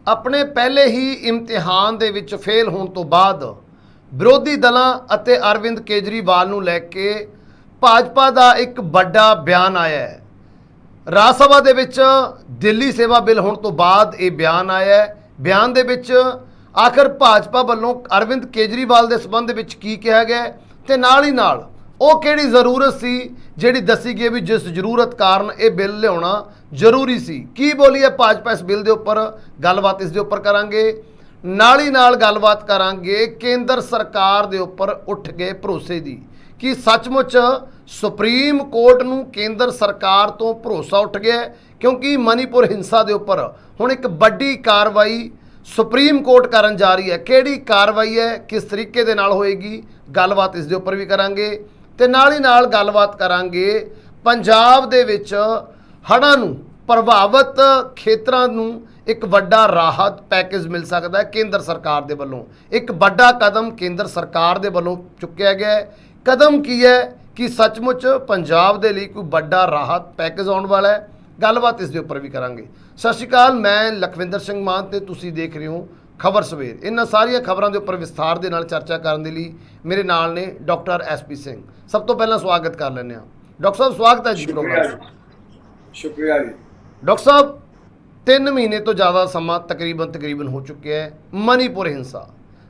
ਆਪਣੇ ਪਹਿਲੇ ਹੀ ਇਮਤਿਹਾਨ ਦੇ ਵਿੱਚ ਫੇਲ ਹੋਣ ਤੋਂ ਬਾਅਦ ਵਿਰੋਧੀ ਦਲਾਂ ਅਤੇ ਅਰਵਿੰਦ ਕੇਜਰੀਵਾਲ ਨੂੰ ਲੈ ਕੇ ਭਾਜਪਾ ਦਾ ਇੱਕ ਵੱਡਾ ਬਿਆਨ ਆਇਆ ਹੈ। ਰਾਜ ਸਭਾ ਦੇ ਵਿੱਚ ਦਿੱਲੀ ਸੇਵਾ ਬਿੱਲ ਹੋਣ ਤੋਂ ਬਾਅਦ ਇਹ ਬਿਆਨ ਆਇਆ ਹੈ। ਬਿਆਨ ਦੇ ਵਿੱਚ ਆਖਰ ਭਾਜਪਾ ਵੱਲੋਂ ਅਰਵਿੰਦ ਕੇਜਰੀਵਾਲ ਦੇ ਸੰਬੰਧ ਵਿੱਚ ਕੀ ਕਿਹਾ ਗਿਆ ਹੈ ਤੇ ਨਾਲ ਹੀ ਨਾਲ ਉਹ ਕਿਹੜੀ ਜ਼ਰੂਰਤ ਸੀ ਜਿਹੜੀ ਦੱਸੀ ਗਈ ਵੀ ਜਿਸ ਜ਼ਰੂਰਤ ਕਾਰਨ ਇਹ ਬਿੱਲ ਲਿਆਉਣਾ ਜ਼ਰੂਰੀ ਸੀ। ਕੀ ਬੋਲੀ ਹੈ ਭਾਜਪਾ ਇਸ ਬਿੱਲ ਦੇ ਉੱਪਰ, ਗੱਲਬਾਤ ਇਸ ਦੇ ਉੱਪਰ ਕਰਾਂਗੇ। ਨਾਲ ਹੀ ਨਾਲ ਗੱਲਬਾਤ ਕਰਾਂਗੇ ਕੇਂਦਰ ਸਰਕਾਰ ਦੇ ਉੱਪਰ ਉੱਠ ਗਏ ਭਰੋਸੇ ਦੀ, ਕਿ ਸੱਚਮੁੱਚ ਸੁਪਰੀਮ ਕੋਰਟ ਨੂੰ ਕੇਂਦਰ ਸਰਕਾਰ ਤੋਂ ਭਰੋਸਾ ਉੱਠ ਗਿਆ, ਕਿਉਂਕਿ ਮਨੀਪੁਰ ਹਿੰਸਾ ਦੇ ਉੱਪਰ ਹੁਣ ਇੱਕ ਵੱਡੀ ਕਾਰਵਾਈ ਸੁਪਰੀਮ ਕੋਰਟ ਕਰਨ ਜਾ ਰਹੀ ਹੈ। ਕਿਹੜੀ ਕਾਰਵਾਈ ਹੈ, ਕਿਸ ਤਰੀਕੇ ਦੇ ਨਾਲ ਹੋਏਗੀ, ਗੱਲਬਾਤ ਇਸ ਦੇ ਉੱਪਰ ਵੀ ਕਰਾਂਗੇ। ਤੇ ਨਾਲ ਹੀ ਨਾਲ ਗੱਲਬਾਤ ਕਰਾਂਗੇ ਪੰਜਾਬ ਦੇ ਵਿੱਚ ਹੜ੍ਹਾਂ ਨੂੰ ਪ੍ਰਭਾਵਿਤ ਖੇਤਰਾਂ ਨੂੰ ਇੱਕ ਵੱਡਾ ਰਾਹਤ ਪੈਕੇਜ ਮਿਲ ਸਕਦਾ ਹੈ ਕੇਂਦਰ ਸਰਕਾਰ ਦੇ ਵੱਲੋਂ। ਇੱਕ ਵੱਡਾ ਕਦਮ ਕੇਂਦਰ ਸਰਕਾਰ ਦੇ ਵੱਲੋਂ ਚੁੱਕਿਆ ਗਿਆ ਹੈ। ਕਦਮ ਕੀ ਹੈ ਕਿ ਸੱਚਮੁੱਚ ਪੰਜਾਬ ਦੇ ਲਈ ਕੋਈ ਵੱਡਾ ਰਾਹਤ ਪੈਕੇਜ ਆਉਣ ਵਾਲਾ ਹੈ। ਗੱਲਬਾਤ ਇਸ ਦੇ ਉੱਪਰ ਵੀ ਕਰਾਂਗੇ। ਸਤਿ ਸ਼੍ਰੀ ਅਕਾਲ, ਮੈਂ ਲਖਵਿੰਦਰ ਸਿੰਘ ਮਾਨ ਤੇ ਤੁਸੀਂ ਦੇਖ ਰਹੇ ਹੋ ਖਬਰ ਸਵੇਰ। ਇਹਨਾਂ ਸਾਰੀਆਂ ਖਬਰਾਂ ਦੇ ਉੱਪਰ ਵਿਸਥਾਰ ਦੇ ਨਾਲ ਚਰਚਾ ਕਰਨ ਦੇ ਲਈ ਮੇਰੇ ਨਾਲ ਨੇ ਡਾਕਟਰ ਐਸਪੀ ਸਿੰਘ। ਸਭ ਤੋਂ ਪਹਿਲਾਂ ਸਵਾਗਤ ਕਰ ਲੈਂਦੇ ਹਾਂ ਡਾਕਟਰ ਸਾਹਿਬ। ਸਵਾਗਤ ਹੈ ਜੀ ਪ੍ਰੋਗਰਾਮ। ਸ਼ੁਕਰੀਆ ਜੀ ਡਾਕਟਰ ਸਾਹਿਬ, 3 ਮਹੀਨੇ ਤੋਂ ਜ਼ਿਆਦਾ ਸਮਾਂ ਤਕਰੀਬਨ ਹੋ ਚੁੱਕਿਆ ਹੈ ਮਨੀਪੁਰ ਹਿੰਸਾ,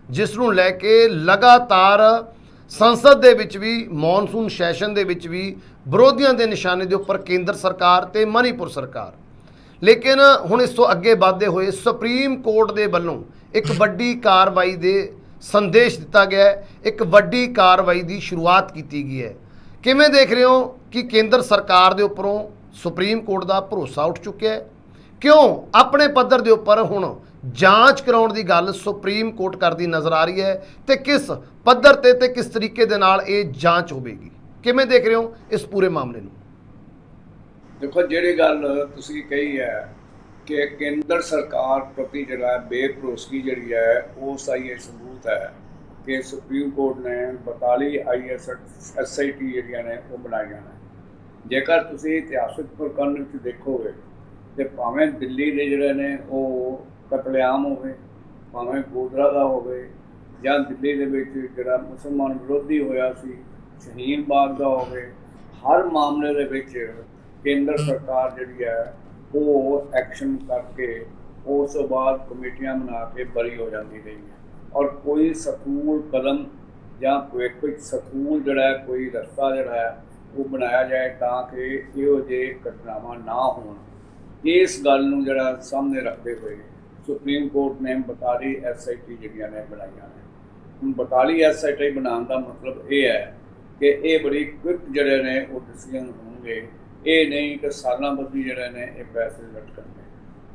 ਜਿਸ ਨੂੰ ਲੈ ਕੇ ਲਗਾਤਾਰ ਸੰਸਦ ਦੇ ਵਿੱਚ ਵੀ ਮੌਨਸੂਨ ਸੈਸ਼ਨ ਦੇ ਵਿੱਚ ਵੀ ਵਿਰੋਧੀਆਂ ਦੇ ਨਿਸ਼ਾਨੇ ਦੇ ਉੱਪਰ ਕੇਂਦਰ ਸਰਕਾਰ ਤੇ ਮਨੀਪੁਰ ਸਰਕਾਰ। ਲੇਕਿਨ ਹੁਣ ਇਸ ਤੋਂ ਅੱਗੇ ਵਧਦੇ ਹੋਏ ਸੁਪਰੀਮ ਕੋਰਟ ਦੇ ਵੱਲੋਂ ਇੱਕ ਵੱਡੀ ਕਾਰਵਾਈ ਦੇ ਸੰਦੇਸ਼ ਦਿੱਤਾ ਗਿਆ ਹੈ, ਇੱਕ ਵੱਡੀ ਕਾਰਵਾਈ ਦੀ ਸ਼ੁਰੂਆਤ ਕੀਤੀ ਗਈ ਹੈ। ਕਿਵੇਂ ਦੇਖ ਰਹੇ ਹੋ ਕਿ ਕੇਂਦਰ ਸਰਕਾਰ ਦੇ ਉੱਪਰੋਂ ਸੁਪਰੀਮ ਕੋਰਟ ਦਾ ਭਰੋਸਾ ਉੱਠ ਚੁੱਕਿਆ ਹੈ? ਕਿਉਂ ਆਪਣੇ ਪੱਧਰ ਦੇ ਉੱਪਰ ਹੁਣ ਜਾਂਚ ਕਰਾਉਣ ਦੀ ਗੱਲ ਸੁਪਰੀਮ ਕੋਰਟ ਕਰਦੀ ਨਜ਼ਰ ਆ ਰਹੀ ਹੈ, ਤੇ ਕਿਸ ਪੱਧਰ ਤੇ ਕਿਸ ਤਰੀਕੇ ਦੇ ਨਾਲ ਇਹ ਜਾਂਚ ਹੋਵੇਗੀ? ਕਿਵੇਂ ਦੇਖ ਰਹੇ ਹੋ ਇਸ ਪੂਰੇ ਮਾਮਲੇ ਨੂੰ? ਦੇਖੋ, ਜਿਹੜੀ ਗੱਲ ਤੁਸੀਂ ਕਹੀ ਹੈ ਕਿ ਕੇਂਦਰ ਸਰਕਾਰ ਪ੍ਰਤੀ ਜਿਹੜਾ ਬੇਭਰੋਸਗੀ ਜਿਹੜੀ ਹੈ ਉਸ ਦਾ ਇਹ ਸਬੂਤ ਹੈ ਕਿ ਸੁਪਰੀਮ ਕੋਰਟ ਨੇ 42 SIT ਜਿਹੜੀਆਂ ਨੇ ਉਹ ਬਣਾਈਆਂ ਨੇ। ਜੇਕਰ ਤੁਸੀਂ ਇਤਿਹਾਸਕ ਪ੍ਰਕਰਨ ਵਿੱਚ ਦੇਖੋਗੇ ਤੇ ਭਾਵੇਂ ਦਿੱਲੀ ਦੇ ਜਿਹੜੇ ਨੇ ਉਹ ਕਤਲੇਆਮ ਹੋਵੇ, ਭਾਵੇਂ ਗੋਧਰਾ ਦਾ ਹੋਵੇ, ਜਾਂ ਦਿੱਲੀ ਦੇ ਵਿੱਚ ਜਿਹੜਾ ਮੁਸਲਮਾਨ ਵਿਰੋਧੀ ਹੋਇਆ ਸੀ ਸ਼ਹੀਨ ਬਾਗ ਦਾ ਹੋਵੇ, ਹਰ ਮਾਮਲੇ ਦੇ ਵਿੱਚ ਕੇਂਦਰ ਸਰਕਾਰ ਜਿਹੜੀ ਹੈ ਉਹ ਐਕਸ਼ਨ ਕਰਕੇ ਉਸ ਤੋਂ ਬਾਅਦ ਕਮੇਟੀਆਂ ਬਣਾ ਕੇ ਬਰੀ ਹੋ ਜਾਂਦੀ ਰਹੀ ਹੈ। ਔਰ ਕੋਈ ਸਥੂਲ ਕਦਮ ਜਾਂ ਕੋਈ ਸਥੂਲ ਜਿਹੜਾ ਕੋਈ ਰਸਤਾ ਜਿਹੜਾ ਹੈ ਉਹ ਬਣਾਇਆ ਜਾਏ ਤਾਂ ਕਿ ਇਹੋ ਜਿਹੇ ਘਟਨਾਵਾਂ ਨਾ ਹੋਣ। ਇਸ ਗੱਲ ਨੂੰ ਜਿਹੜਾ ਸਾਹਮਣੇ ਰੱਖਦੇ ਹੋਏ ਸੁਪਰੀਮ ਕੋਰਟ ਨੇ 42 SIT ਜਿਹੜੀਆਂ ਨੇ ਬਣਾਈਆਂ ਨੇ। ਹੁਣ 42 SIT ਬਣਾਉਣ ਦਾ ਮਤਲਬ ਇਹ ਹੈ ਕਿ ਇਹ ਬੜੀ ਕੁਇਕ ਜਿਹੜੇ ਨੇ ਉਹ ਡਿਸੀਜ਼ਨ ਹੋਣਗੇ। ਇਹ ਨਹੀਂ ਕਿ ਸਾਲਾਂ ਬੱਧੀ ਜਿਹੜੇ ਨੇ ਇਹ ਪੈਸੇ ਲਟਕਣਗੇ।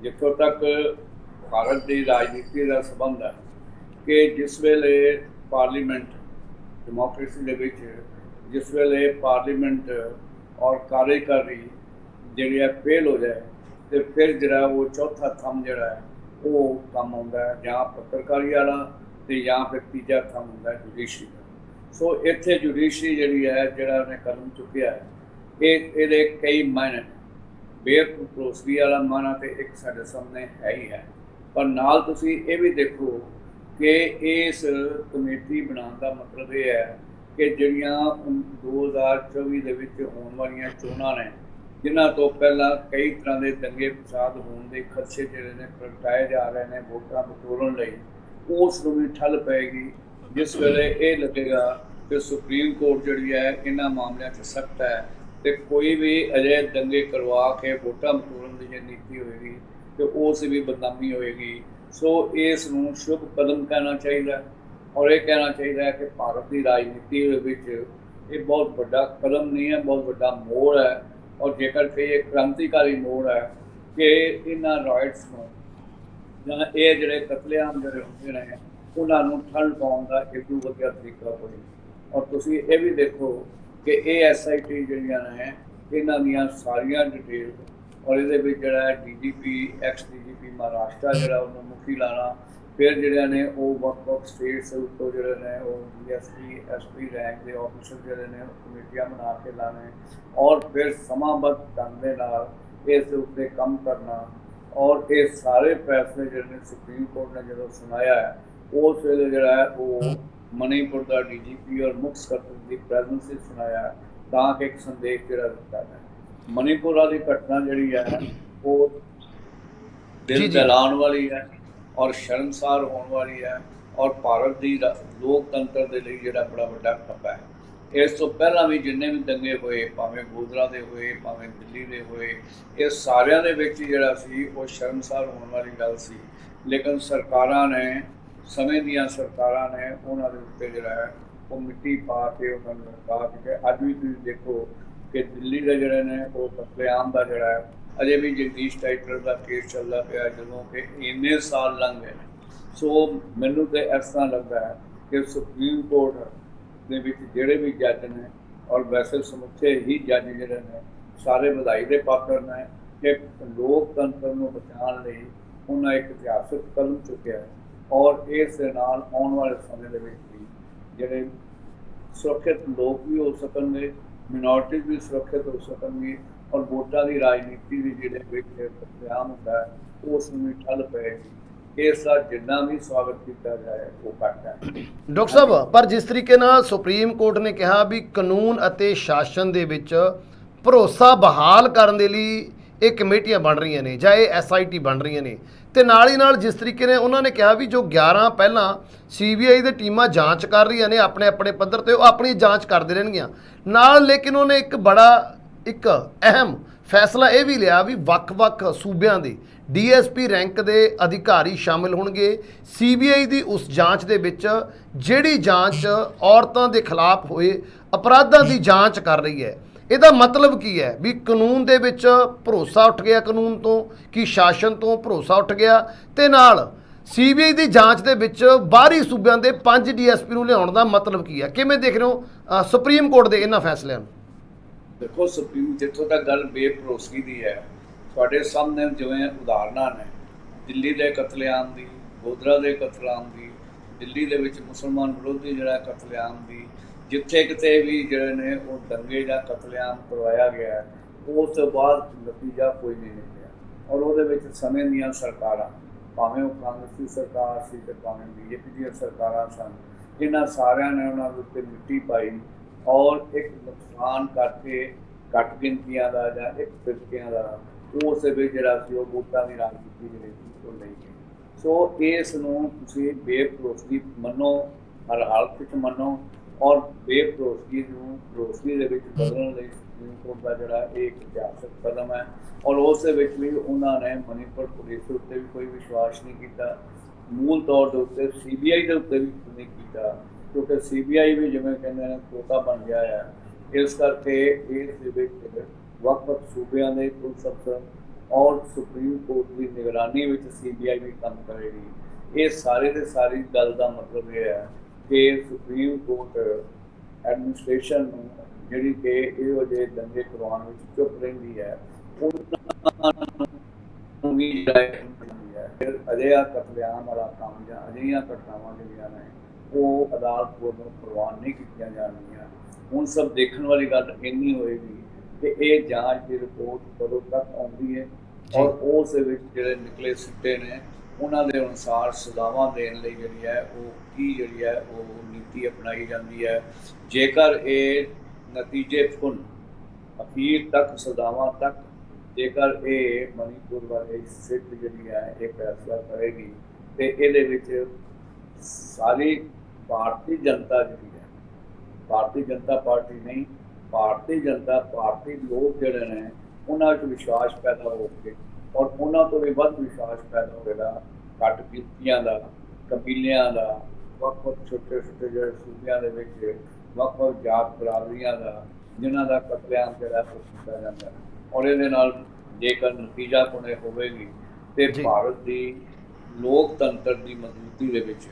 ਜਿੱਥੋਂ ਤੱਕ ਭਾਰਤ ਦੀ ਰਾਜਨੀਤੀ ਦਾ ਸੰਬੰਧ ਹੈ ਕਿ ਜਿਸ ਵੇਲੇ ਪਾਰਲੀਮੈਂਟ ਡੈਮੋਕ੍ਰੇਸੀ ਦੇ ਵਿੱਚ ਜਿਸ ਵੇਲੇ ਪਾਰਲੀਮੈਂਟ ਔਰ ਕਾਰਜਕਾਰੀ ਜਿਹੜੀ ਹੈ ਫੇਲ ਹੋ ਜਾਏ ਤੇ ਫਿਰ ਜਿਹੜਾ ਉਹ ਚੌਥਾ ਥੰਮ ਜਿਹੜਾ ਹੈ ਉਹ ਕੰਮ ਆਉਂਦਾ ਹੈ, ਜਾਂ ਪੱਤਰਕਾਰੀ ਵਾਲਾ ਤੇ ਜਾਂ ਫਿਰ ਤੀਜਾ ਥੰਮ ਹੁੰਦਾ ਹੈ ਜੁਡੀਸ਼ਰੀ ਦਾ। ਸੋ ਇੱਥੇ ਜੁਡੀਸ਼ਰੀ ਜਿਹੜੀ ਹੈ ਜਿਹੜਾ ਉਹਨੇ ਕਦਮ ਚੁੱਕਿਆ ਹੈ ਇਹਦੇ ਕਈ ਮਾਇਨੇ ਬੇਭਰੋਸਗੀ ਵਾਲਾ ਮਾਨਾ ਤੇ ਇੱਕ ਸਾਡੇ ਸਾਹਮਣੇ ਹੈ ਹੀ ਹੈ। ਪਰ ਨਾਲ ਤੁਸੀਂ ਇਹ ਵੀ ਦੇਖੋ ਕਿ ਇਸ ਕਮੇਟੀ ਬਣਾਉਣ ਦਾ ਮਤਲਬ ਇਹ ਹੈ ਕਿ ਜਿਹੜੀਆਂ 2024 ਦੇ ਵਿੱਚ ਹੋਣ ਵਾਲੀਆਂ ਚੋਣਾਂ ਨੇ, ਜਿਨ੍ਹਾਂ ਤੋਂ ਪਹਿਲਾਂ ਕਈ ਤਰ੍ਹਾਂ ਦੇ ਦੰਗੇ ਫਸਾਦ ਹੋਣ ਦੇ ਖਦਸ਼ੇ ਜਿਹੜੇ ਨੇ ਪ੍ਰਗਟਾਏ ਜਾ ਰਹੇ ਨੇ ਵੋਟਾਂ ਬਟੋਰਨ ਲਈ, ਉਸ ਨੂੰ ਵੀ ਠੱਲ ਪਏਗੀ ਜਿਸ ਵੇਲੇ ਇਹ ਲੱਗੇਗਾ ਕਿ ਸੁਪਰੀਮ ਕੋਰਟ ਜਿਹੜੀ ਹੈ ਇਹਨਾਂ ਮਾਮਲਿਆਂ 'ਚ ਸਖਤ ਹੈ ਤੇ ਕੋਈ ਵੀ ਅਜਿਹੇ ਦੰਗੇ ਕਰਵਾ ਕੇ ਵੋਟਾਂ ਬਟੋਰਨ ਦੀ ਜੇ ਨੀਤੀ ਹੋਏਗੀ ਤੇ ਉਸ ਵੀ ਬਦਨਾਮੀ ਹੋਏਗੀ। ਸੋ ਇਸ ਨੂੰ ਸ਼ੁਭ ਕਦਮ ਕਹਿਣਾ ਚਾਹੀਦਾ ਔਰ ਇਹ ਕਹਿਣਾ ਚਾਹੀਦਾ ਹੈ ਕਿ ਭਾਰਤ ਦੀ ਰਾਜਨੀਤੀ ਦੇ ਵਿੱਚ ਇਹ ਬਹੁਤ ਵੱਡਾ ਕਦਮ ਨਹੀਂ ਹੈ, ਬਹੁਤ ਵੱਡਾ ਮੋੜ ਹੈ। ਔਰ ਜੇਕਰ ਕਹੀਏ ਕ੍ਰਾਂਤੀਕਾਰੀ ਮੋੜ ਹੈ ਕਿ ਇਹਨਾਂ ਰਾਈਟਸ ਨੂੰ ਜਾਂ ਇਹ ਜਿਹੜੇ ਕਤਲੇਆਮ ਜਿਹੜੇ ਹੁੰਦੇ ਨੇ ਉਹਨਾਂ ਨੂੰ ਠੱਲ ਪਾਉਣ ਦਾ ਇੱਕ ਵਧੀਆ ਤਰੀਕਾ ਕੋਈ। ਔਰ ਤੁਸੀਂ ਇਹ ਵੀ ਦੇਖੋ ਕਿ ਇਹ SIT ਜਿਹੜੀਆਂ ਨੇ ਇਹਨਾਂ ਦੀਆਂ ਸਾਰੀਆਂ ਡਿਟੇਲ ਔਰ ਇਹਦੇ ਵਿੱਚ ਜਿਹੜਾ DGP ex-DGP ਮਹਾਰਾਸ਼ਟਰ ਜਿਹੜਾ ਉਹਨੂੰ ਮੁਖੀ ਲਾਣਾ, ਫਿਰ ਜਿਹੜਿਆਂ ਨੇ ਉਹ ਵੱਖ-ਵੱਖ ਸਟੇਟਸ ਉੱਤੋਂ ਜਿਹੜੇ ਨੇ ਉਹ DSP SP ਰੈਂਕ ਦੇ ਆਫਿਸਰ ਜਿਹੜੇ ਨੇ ਉਹ ਕਮੇਟੀਆਂ ਬਣਾ ਕੇ ਲਾਣੇ ਔਰ ਫਿਰ ਸਮਾਂਬੱਧ ਢੰਗ ਦੇ ਨਾਲ ਇਸ ਦੇ ਉੱਤੇ ਕੰਮ ਕਰਨਾ और ये सारे फैसले जिहड़े सुप्रीम कोर्ट ने जो सुनाया है उस वेले जिहड़ा है वो मणिपुर का DGP और मुख्य सचिव की प्रेजेंस से सुनाया है ताकि एक संदेश जिहड़ा दिता है। मणिपुर वाली घटना जिहड़ी है वो दिल दहलाने वाली है और शर्मसार होने वाली है और भारत की लोकतंत्र के लिए जिहड़ा बड़ा वड्डा खप्पा है। इस तो पहला भी जिन्ने भी दंगे होए भावें गोधरा दे होए भावें दिल्ली दे होए ये सारिਆਂ ਦੇ ਵਿੱਚ ਜਿਹੜਾ ਸੀ ਉਹ शर्मसार होने वाली गल सी। लेकिन सरकारां ने समय ਦੀਆਂ ਸਰਕਾਰਾਂ ਨੇ ਉਹਨਾਂ ਦੇ ਉੱਤੇ ਜਿਹੜਾ ਹੈ ਉਹ ਮਿੱਟੀ ਪਾ ਕੇ ਉਹਨਾਂ ਨੂੰ ਲਗਾ ਕੇ ਅੱਜ ਵੀ ਤੁਸੀਂ ਦੇਖੋ ਕਿ ਦਿੱਲੀ ਦੇ ਜਿਹੜੇ ਨੇ ਉਹ ਕਤਲੇਆਮ ਦਾ ਜਿਹੜਾ ਹੈ ਅਜੇ ਵੀ ਜਗਦੀਸ਼ ਟਾਈਟਲਰ ਦਾ ਕੇਸ ਚੱਲਦਾ ਪਿਆ ਜਦੋਂ ਕਿ ਇੰਨੇ ਸਾਲ ਲੰਘ ਗਏ। ਸੋ ਮੈਨੂੰ ਤੇ ਇਸ ਤਰ੍ਹਾਂ ਲੱਗਦਾ ਹੈ ਕਿ ਸੁਪਰੀਮ ਕੋਰਟ ਦੇ ਵਿੱਚ ਜਿਹੜੇ ਵੀ ਜੱਜ ਨੇ ਔਰ ਵੈਸੇ ਸਮੁੱਚੇ ਹੀ ਜੱਜ ਜਿਹੜੇ ਨੇ ਸਾਰੇ ਵਧਾਈ ਦੇ ਪਾਤਰ ਨੇ ਕਿ ਲੋਕਤੰਤਰ ਨੂੰ ਬਚਾਉਣ ਲਈ ਉਹਨਾਂ ਇੱਕ ਇਤਿਹਾਸਕ ਕਦਮ ਚੁੱਕਿਆ ਹੈ ਔਰ ਇਸ ਦੇ ਨਾਲ ਆਉਣ ਵਾਲੇ ਸਮੇਂ ਦੇ ਵਿੱਚ ਵੀ ਜਿਹੜੇ ਸੁਰੱਖਿਅਤ ਲੋਕ ਵੀ ਹੋ ਸਕਣਗੇ, ਮਿਨੋਰਟੀਜ਼ ਵੀ ਸੁਰੱਖਿਅਤ ਹੋ ਸਕਣਗੇ ਔਰ ਵੋਟਾਂ ਦੀ ਰਾਜਨੀਤੀ ਦੀ ਜਿਹੜੇ ਵਿੱਚ ਪ੍ਰੋਗਰਾਮ ਹੁੰਦਾ ਹੈ ਉਸ ਨੂੰ ਵੀ ਠੱਲ ਪਏਗੀ। ਇਸ ਦਾ ਜਿੰਨਾ ਵੀ ਸਵਾਗਤ ਕੀਤਾ ਜਾਏ ਉਹ ਘੱਟ ਹੈ। ਡਾਕਟਰ ਸਾਹਿਬ, ਪਰ ਜਿਸ ਤਰੀਕੇ ਨਾਲ ਸੁਪਰੀਮ ਕੋਰਟ ਨੇ ਕਿਹਾ ਵੀ ਕਾਨੂੰਨ ਅਤੇ ਸ਼ਾਸਨ ਦੇ ਵਿੱਚ ਭਰੋਸਾ ਬਹਾਲ ਕਰਨ ਦੇ ਲਈ ਇਹ ਕਮੇਟੀਆਂ ਬਣ ਰਹੀਆਂ ਨੇ ਜਾਂ ਇਹ SIT ਬਣ ਰਹੀਆਂ ਨੇ ਤੇ ਨਾਲ ਹੀ ਨਾਲ ਜਿਸ ਤਰੀਕੇ ਨੇ ਉਹਨਾਂ ਨੇ ਕਿਹਾ ਵੀ ਜੋ 11 ਪਹਿਲਾਂ CBI ਦੇ ਟੀਮਾਂ ਜਾਂਚ ਕਰ ਰਹੀਆਂ ਨੇ ਆਪਣੇ ਆਪਣੇ ਪੱਧਰ ਤੇ ਉਹ ਆਪਣੀ ਜਾਂਚ ਕਰਦੇ ਰਹਿਣਗੀਆਂ ਨਾਲ, ਲੇਕਿਨ ਉਹਨੇ ਇੱਕ ਅਹਿਮ ਫੈਸਲਾ ਇਹ ਵੀ ਲਿਆ ਵੀ ਵੱਖ-ਵੱਖ ਸੂਬਿਆਂ ਦੇ DSP ਰੈਂਕ ਦੇ ਅਧਿਕਾਰੀ ਸ਼ਾਮਿਲ ਹੋਣਗੇ CBI ਦੀ ਉਸ ਜਾਂਚ ਦੇ ਵਿੱਚ ਜਿਹੜੀ ਜਾਂਚ ਔਰਤਾਂ ਦੇ ਖਿਲਾਫ ਹੋਏ ਅਪਰਾਧਾਂ ਦੀ ਜਾਂਚ ਕਰ ਰਹੀ ਹੈ। ਇਹਦਾ ਮਤਲਬ ਕੀ ਹੈ ਵੀ ਕਾਨੂੰਨ ਦੇ ਵਿੱਚ ਭਰੋਸਾ ਉੱਠ ਗਿਆ, ਕਾਨੂੰਨ ਤੋਂ ਕਿ ਸ਼ਾਸਨ ਤੋਂ ਭਰੋਸਾ ਉੱਠ ਗਿਆ ਤੇ ਨਾਲ CBI ਦੀ ਜਾਂਚ ਦੇ ਵਿੱਚ ਬਾਹਰੀ ਸੂਬਿਆਂ ਦੇ 5 DSP ਨੂੰ ਲਿਆਉਣ ਦਾ ਮਤਲਬ ਕੀ ਹੈ? ਕਿਵੇਂ ਦੇਖ ਰਹੇ ਹੋ ਸੁਪਰੀਮ ਕੋਰਟ ਦੇ ਇਹਨਾਂ ਫੈਸਲਿਆਂ ਨੂੰ? ਦੇਖੋ ਸੁਪਰੀਮ ਜਿੱਥੋਂ ਤੱਕ ਗੱਲ ਬੇਭਰੋਸਗੀ ਦੀ ਹੈ ਤੁਹਾਡੇ ਸਾਹਮਣੇ ਜਿਵੇਂ ਉਦਾਹਰਨਾਂ ਨੇ ਦਿੱਲੀ ਦੇ ਕਤਲੇਆਮ ਦੀ, ਗੋਧਰਾ ਦੇ ਕਤਲੇਆਮ ਦੀ, ਦਿੱਲੀ ਦੇ ਵਿੱਚ ਮੁਸਲਮਾਨ ਵਿਰੋਧੀ ਜਿਹੜਾ ਕਤਲੇਆਮ ਦੀ, ਜਿੱਥੇ ਕਿਤੇ ਵੀ ਜਿਹੜੇ ਨੇ ਉਹ ਦੰਗੇ ਜਾਂ ਕਤਲੇਆਮ ਕਰਵਾਇਆ ਗਿਆ ਉਸ ਤੋਂ ਬਾਅਦ ਨਤੀਜਾ ਕੋਈ ਨਹੀਂ ਨਿਕਲਿਆ ਔਰ ਉਹਦੇ ਵਿੱਚ ਸਮੇਂ ਦੀਆਂ ਸਰਕਾਰਾਂ ਭਾਵੇਂ ਉਹ ਕਾਂਗਰਸੀ ਸਰਕਾਰ ਸੀ ਤੇ ਭਾਵੇਂ BJP ਦੀਆਂ ਸਰਕਾਰਾਂ ਸਨ ਇਹਨਾਂ ਸਾਰਿਆਂ ਨੇ ਉਹਨਾਂ ਦੇ ਉੱਤੇ ਮਿੱਟੀ ਪਾਈ ਔਰ ਇੱਕ ਨੁਕਸਾਨ ਕਰਕੇ ਘੱਟ ਗਿਣਤੀਆਂ ਦਾ ਜਾਂ ਇੱਕ ਫਿਰਕਿਆਂ ਦਾ ਉਸ ਦੇ ਵਿੱਚ ਜਿਹੜਾ ਸੀ ਉਹ ਵੋਟਾਂ ਦੀ ਰਾਜਨੀਤੀ ਜਿਹੜੀ ਸੀ ਉਹ ਲਈ ਗਈ। ਸੋ ਇਸ ਨੂੰ ਤੁਸੀਂ ਬੇਭਰੋਸਗੀ ਮੰਨੋ, ਹਰ ਹਾਲਤ ਵਿੱਚ ਮੰਨੋ ਔਰ ਬੇਭਰੋਸਗੀ ਨੂੰ ਭਰੋਸਗੀ ਦੇ ਵਿੱਚ ਬਦਲਣ ਲਈ ਸੁਪਰੀਮ ਕੋਰਟ ਦਾ ਜਿਹੜਾ ਇਹ ਇੱਕ ਇਤਿਹਾਸਕ ਕਦਮ ਹੈ ਔਰ ਉਸ ਦੇ ਵਿੱਚ ਵੀ ਉਹਨਾਂ ਨੇ ਮਣੀਪੁਰ ਪੁਲਿਸ ਦੇ ਉੱਤੇ ਵੀ ਕੋਈ ਵਿਸ਼ਵਾਸ ਨਹੀਂ ਕੀਤਾ, ਮੂਲ ਤੌਰ ਦੇ ਉੱਤੇ CBI ਦੇ ਉੱਤੇ ਵੀ ਨਹੀਂ ਕੀਤਾ ਕਿਉਂਕਿ CBI ਵੀ ਜਿਵੇਂ ਕਹਿੰਦੇ ਨੇ ਤੋਤਾ ਬਣ ਗਿਆ ਹੈ। ਇਸ ਕਰਕੇ ਇਸ ਦੇ ਵਿੱਚ ਵੱਖ-ਵੱਖ ਸੂਬਿਆਂ ਦੇ ਪੁਲਿਸ ਅਫਸਰ ਔਰ ਸੁਪਰੀਮ ਕੋਰਟ ਦੀ ਨਿਗਰਾਨੀ ਵਿੱਚ CBI ਵੀ ਕੰਮ ਕਰੇਗੀ। ਇਹ ਸਾਰੇ ਦੇ ਸਾਰੀ ਗੱਲ ਦਾ ਮਤਲਬ ਇਹ ਹੈ ਕਿ ਸੁਪਰੀਮ ਕੋਰਟ ਐਡਮਿਨਿਸਟ੍ਰੇਸ਼ਨ ਨੂੰ ਜਿਹੜੀ ਕਿ ਇਹੋ ਜਿਹੇ ਦੰਗੇ ਕਰਵਾਉਣ ਵਿੱਚ ਚੁੱਪ ਰਹਿੰਦੀ ਹੈ ਉਹਨਾਂ ਨੂੰ ਵੀ ਫਿਰ ਅਜਿਹਾ ਕਤਲੇਆਮ ਵਾਲਾ ਕੰਮ ਜਾਂ ਅਜਿਹੀਆਂ ਘਟਨਾਵਾਂ ਜਿਹੜੀਆਂ ਨੇ ਉਹ ਅਦਾਲਤ ਵੱਲੋਂ ਪ੍ਰਵਾਨ ਨਹੀਂ ਕੀਤੀਆਂ ਜਾਣਗੀਆਂ। ਹੁਣ ਸਭ ਦੇਖਣ ਵਾਲੀ ਗੱਲ ਇੰਨੀ ਹੋਏਗੀ ਕਿ ਇਹ ਜਾਂਚ ਦੀ ਰਿਪੋਰਟ ਕਦੋਂ ਤੱਕ ਆਉਂਦੀ ਹੈ ਔਰ ਉਸ ਦੇ ਵਿੱਚ ਜਿਹੜੇ ਨਿਕਲੇ ਸਿੱਟੇ ਨੇ ਉਹਨਾਂ ਦੇ ਅਨੁਸਾਰ ਸਜ਼ਾਵਾਂ ਦੇਣ ਲਈ ਜਿਹੜੀ ਹੈ ਉਹ ਕੀ ਜਿਹੜੀ ਹੈ ਉਹ ਨੀਤੀ ਅਪਣਾਈ ਜਾਂਦੀ ਹੈ। ਜੇਕਰ ਇਹ ਨਤੀਜੇ ਫੁੱਲ ਅਖੀਰ ਤੱਕ ਸਜ਼ਾਵਾਂ ਤੱਕ ਜੇਕਰ ਇਹ ਮਣੀਪੁਰ ਵਾਲੇ ਸਿੱਟ ਜਿਹੜੀ ਹੈ ਇਹ ਫੈਸਲਾ ਕਰੇਗੀ ਤੇ ਇਹਦੇ ਵਿੱਚ ਸਾਰੀ ਭਾਰਤੀ ਜਨਤਾ ਜਿਹੜੀ ਹੈ, ਭਾਰਤੀ ਜਨਤਾ ਪਾਰਟੀ ਨਹੀਂ, ਭਾਰਤੀ ਜਨਤਾ ਭਾਰਤੀ ਲੋਕ ਜਿਹੜੇ ਨੇ ਉਹਨਾਂ ਵਿੱਚ ਵਿਸ਼ਵਾਸ ਪੈਦਾ ਹੋ ਕੇ ਔਰ ਉਹਨਾਂ ਤੋਂ ਵੀ ਵੱਧ ਵਿਸ਼ਵਾਸ ਪੈਦਾ ਹੋਵੇਗਾ ਘੱਟ ਗਿਣਤੀਆਂ ਦਾ, ਕਬੀਲਿਆਂ ਦਾ, ਵੱਖ-ਵੱਖ ਛੋਟੇ-ਛੋਟੇ ਜਿਹੜੇ ਸੂਬਿਆਂ ਦੇ ਵਿੱਚ ਵੱਖ-ਵੱਖ ਜਾਤ ਬਰਾਦਰੀਆਂ ਦਾ ਜਿਨ੍ਹਾਂ ਦਾ ਕਤਲੇਆਮ ਜਿਹੜਾ ਉਹ ਕੀਤਾ ਜਾਂਦਾ ਔਰ ਇਹਦੇ ਨਾਲ ਜੇਕਰ ਨਤੀਜਾ ਪੁਣੇ ਹੋਵੇਗੀ ਤੇ ਭਾਰਤ ਦੀ ਲੋਕਤੰਤਰ ਦੀ ਮਜ਼ਬੂਤੀ ਦੇ ਵਿੱਚ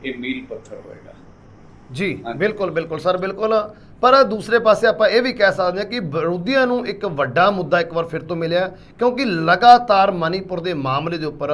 ਇਹ ਮੀਲ ਪੱਥਰ ਹੋਏਗਾ। ਜੀ ਬਿਲਕੁਲ ਬਿਲकुल ਸਰ, ਬਿਲकुल। ਪਰ ਦੂਸਰੇ ਪਾਸੇ ਆਪਾਂ ਇਹ ਵੀ ਕਹਿ ਸਕਦੇ ਹਾਂ ਕਿ ਵਿਰੋਧੀਆਂ ਨੂੰ ਇੱਕ ਵੱਡਾ ਮੁੱਦਾ ਇੱਕ ਵਾਰ ਫਿਰ ਤੋਂ ਮਿਲਿਆ ਕਿਉਂਕਿ ਲਗਾਤਾਰ ਮਣੀਪੁਰ ਦੇ ਮਾਮਲੇ ਦੇ ਉੱਪਰ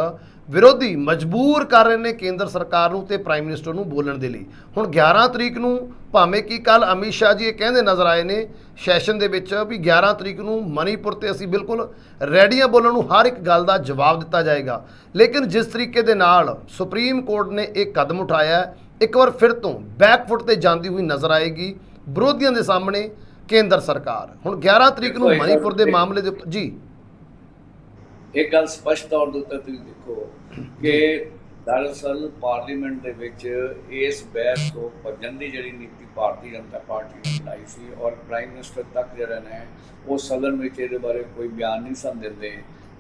ਵਿਰੋਧੀ ਮਜਬੂਰ ਕਰ ਰਹੇ ਨੇ ਕੇਂਦਰ ਸਰਕਾਰ ਨੂੰ ਤੇ ਪ੍ਰਾਈਮ ਮਿਨਿਸਟਰ ਨੂੰ ਬੋਲਣ ਦੇ ਲਈ। ਹੁਣ 11 ਤਰੀਕ ਨੂੰ ਭਾਵੇਂ ਕਿ ਕੱਲ ਅਮਿਤ ਸ਼ਾਹ ਜੀ ਇਹ ਕਹਿੰਦੇ ਨਜ਼ਰ ਆਏ ਨੇ ਸੈਸ਼ਨ ਦੇ ਵਿੱਚ ਵੀ 11 ਤਰੀਕ ਨੂੰ ਮਨੀਪੁਰ ਤੇ ਅਸੀਂ ਬਿਲਕੁਲ ਰੈਡੀ ਹਾਂ ਬੋਲਣ ਨੂੰ, ਹਰ ਇੱਕ ਗੱਲ ਦਾ ਜਵਾਬ ਦਿੱਤਾ ਜਾਏਗਾ। ਲੇਕਿਨ ਜਿਸ ਤਰੀਕੇ ਦੇ ਨਾਲ ਸੁਪਰੀਮ ਕੋਰਟ ਨੇ ਇਹ ਕਦਮ ਉਠਾਇਆ ਹੈ, ਇੱਕ ਵਾਰ ਫਿਰ ਤੋਂ ਬੈਕਫੁੱਟ ਤੇ ਜਾਂਦੀ ਹੋਈ ਨਜ਼ਰ ਆਏਗੀ ਵਿਰੋਧੀਆਂ ਦੇ ਸਾਹਮਣੇ ਕੇਂਦਰ ਸਰਕਾਰ। ਹੁਣ 11 ਤਰੀਕ ਨੂੰ ਮਨੀਪੁਰ ਦੇ ਮਾਮਲੇ ਦੇ ਉੱਪਰ ਜੀ एक गल स्पष्ट तौर के उत्ते तुसीं देखो कि दरअसल पार्लीमेंट दे विच इस बहस तो भजन की जिहड़ी नीति भारतीय जनता पार्टी ने बनाई सी और प्राइम मिनिस्टर तक जिहड़े ने वो सदन में इहदे बारे कोई बयान नहीं सन दिंदे।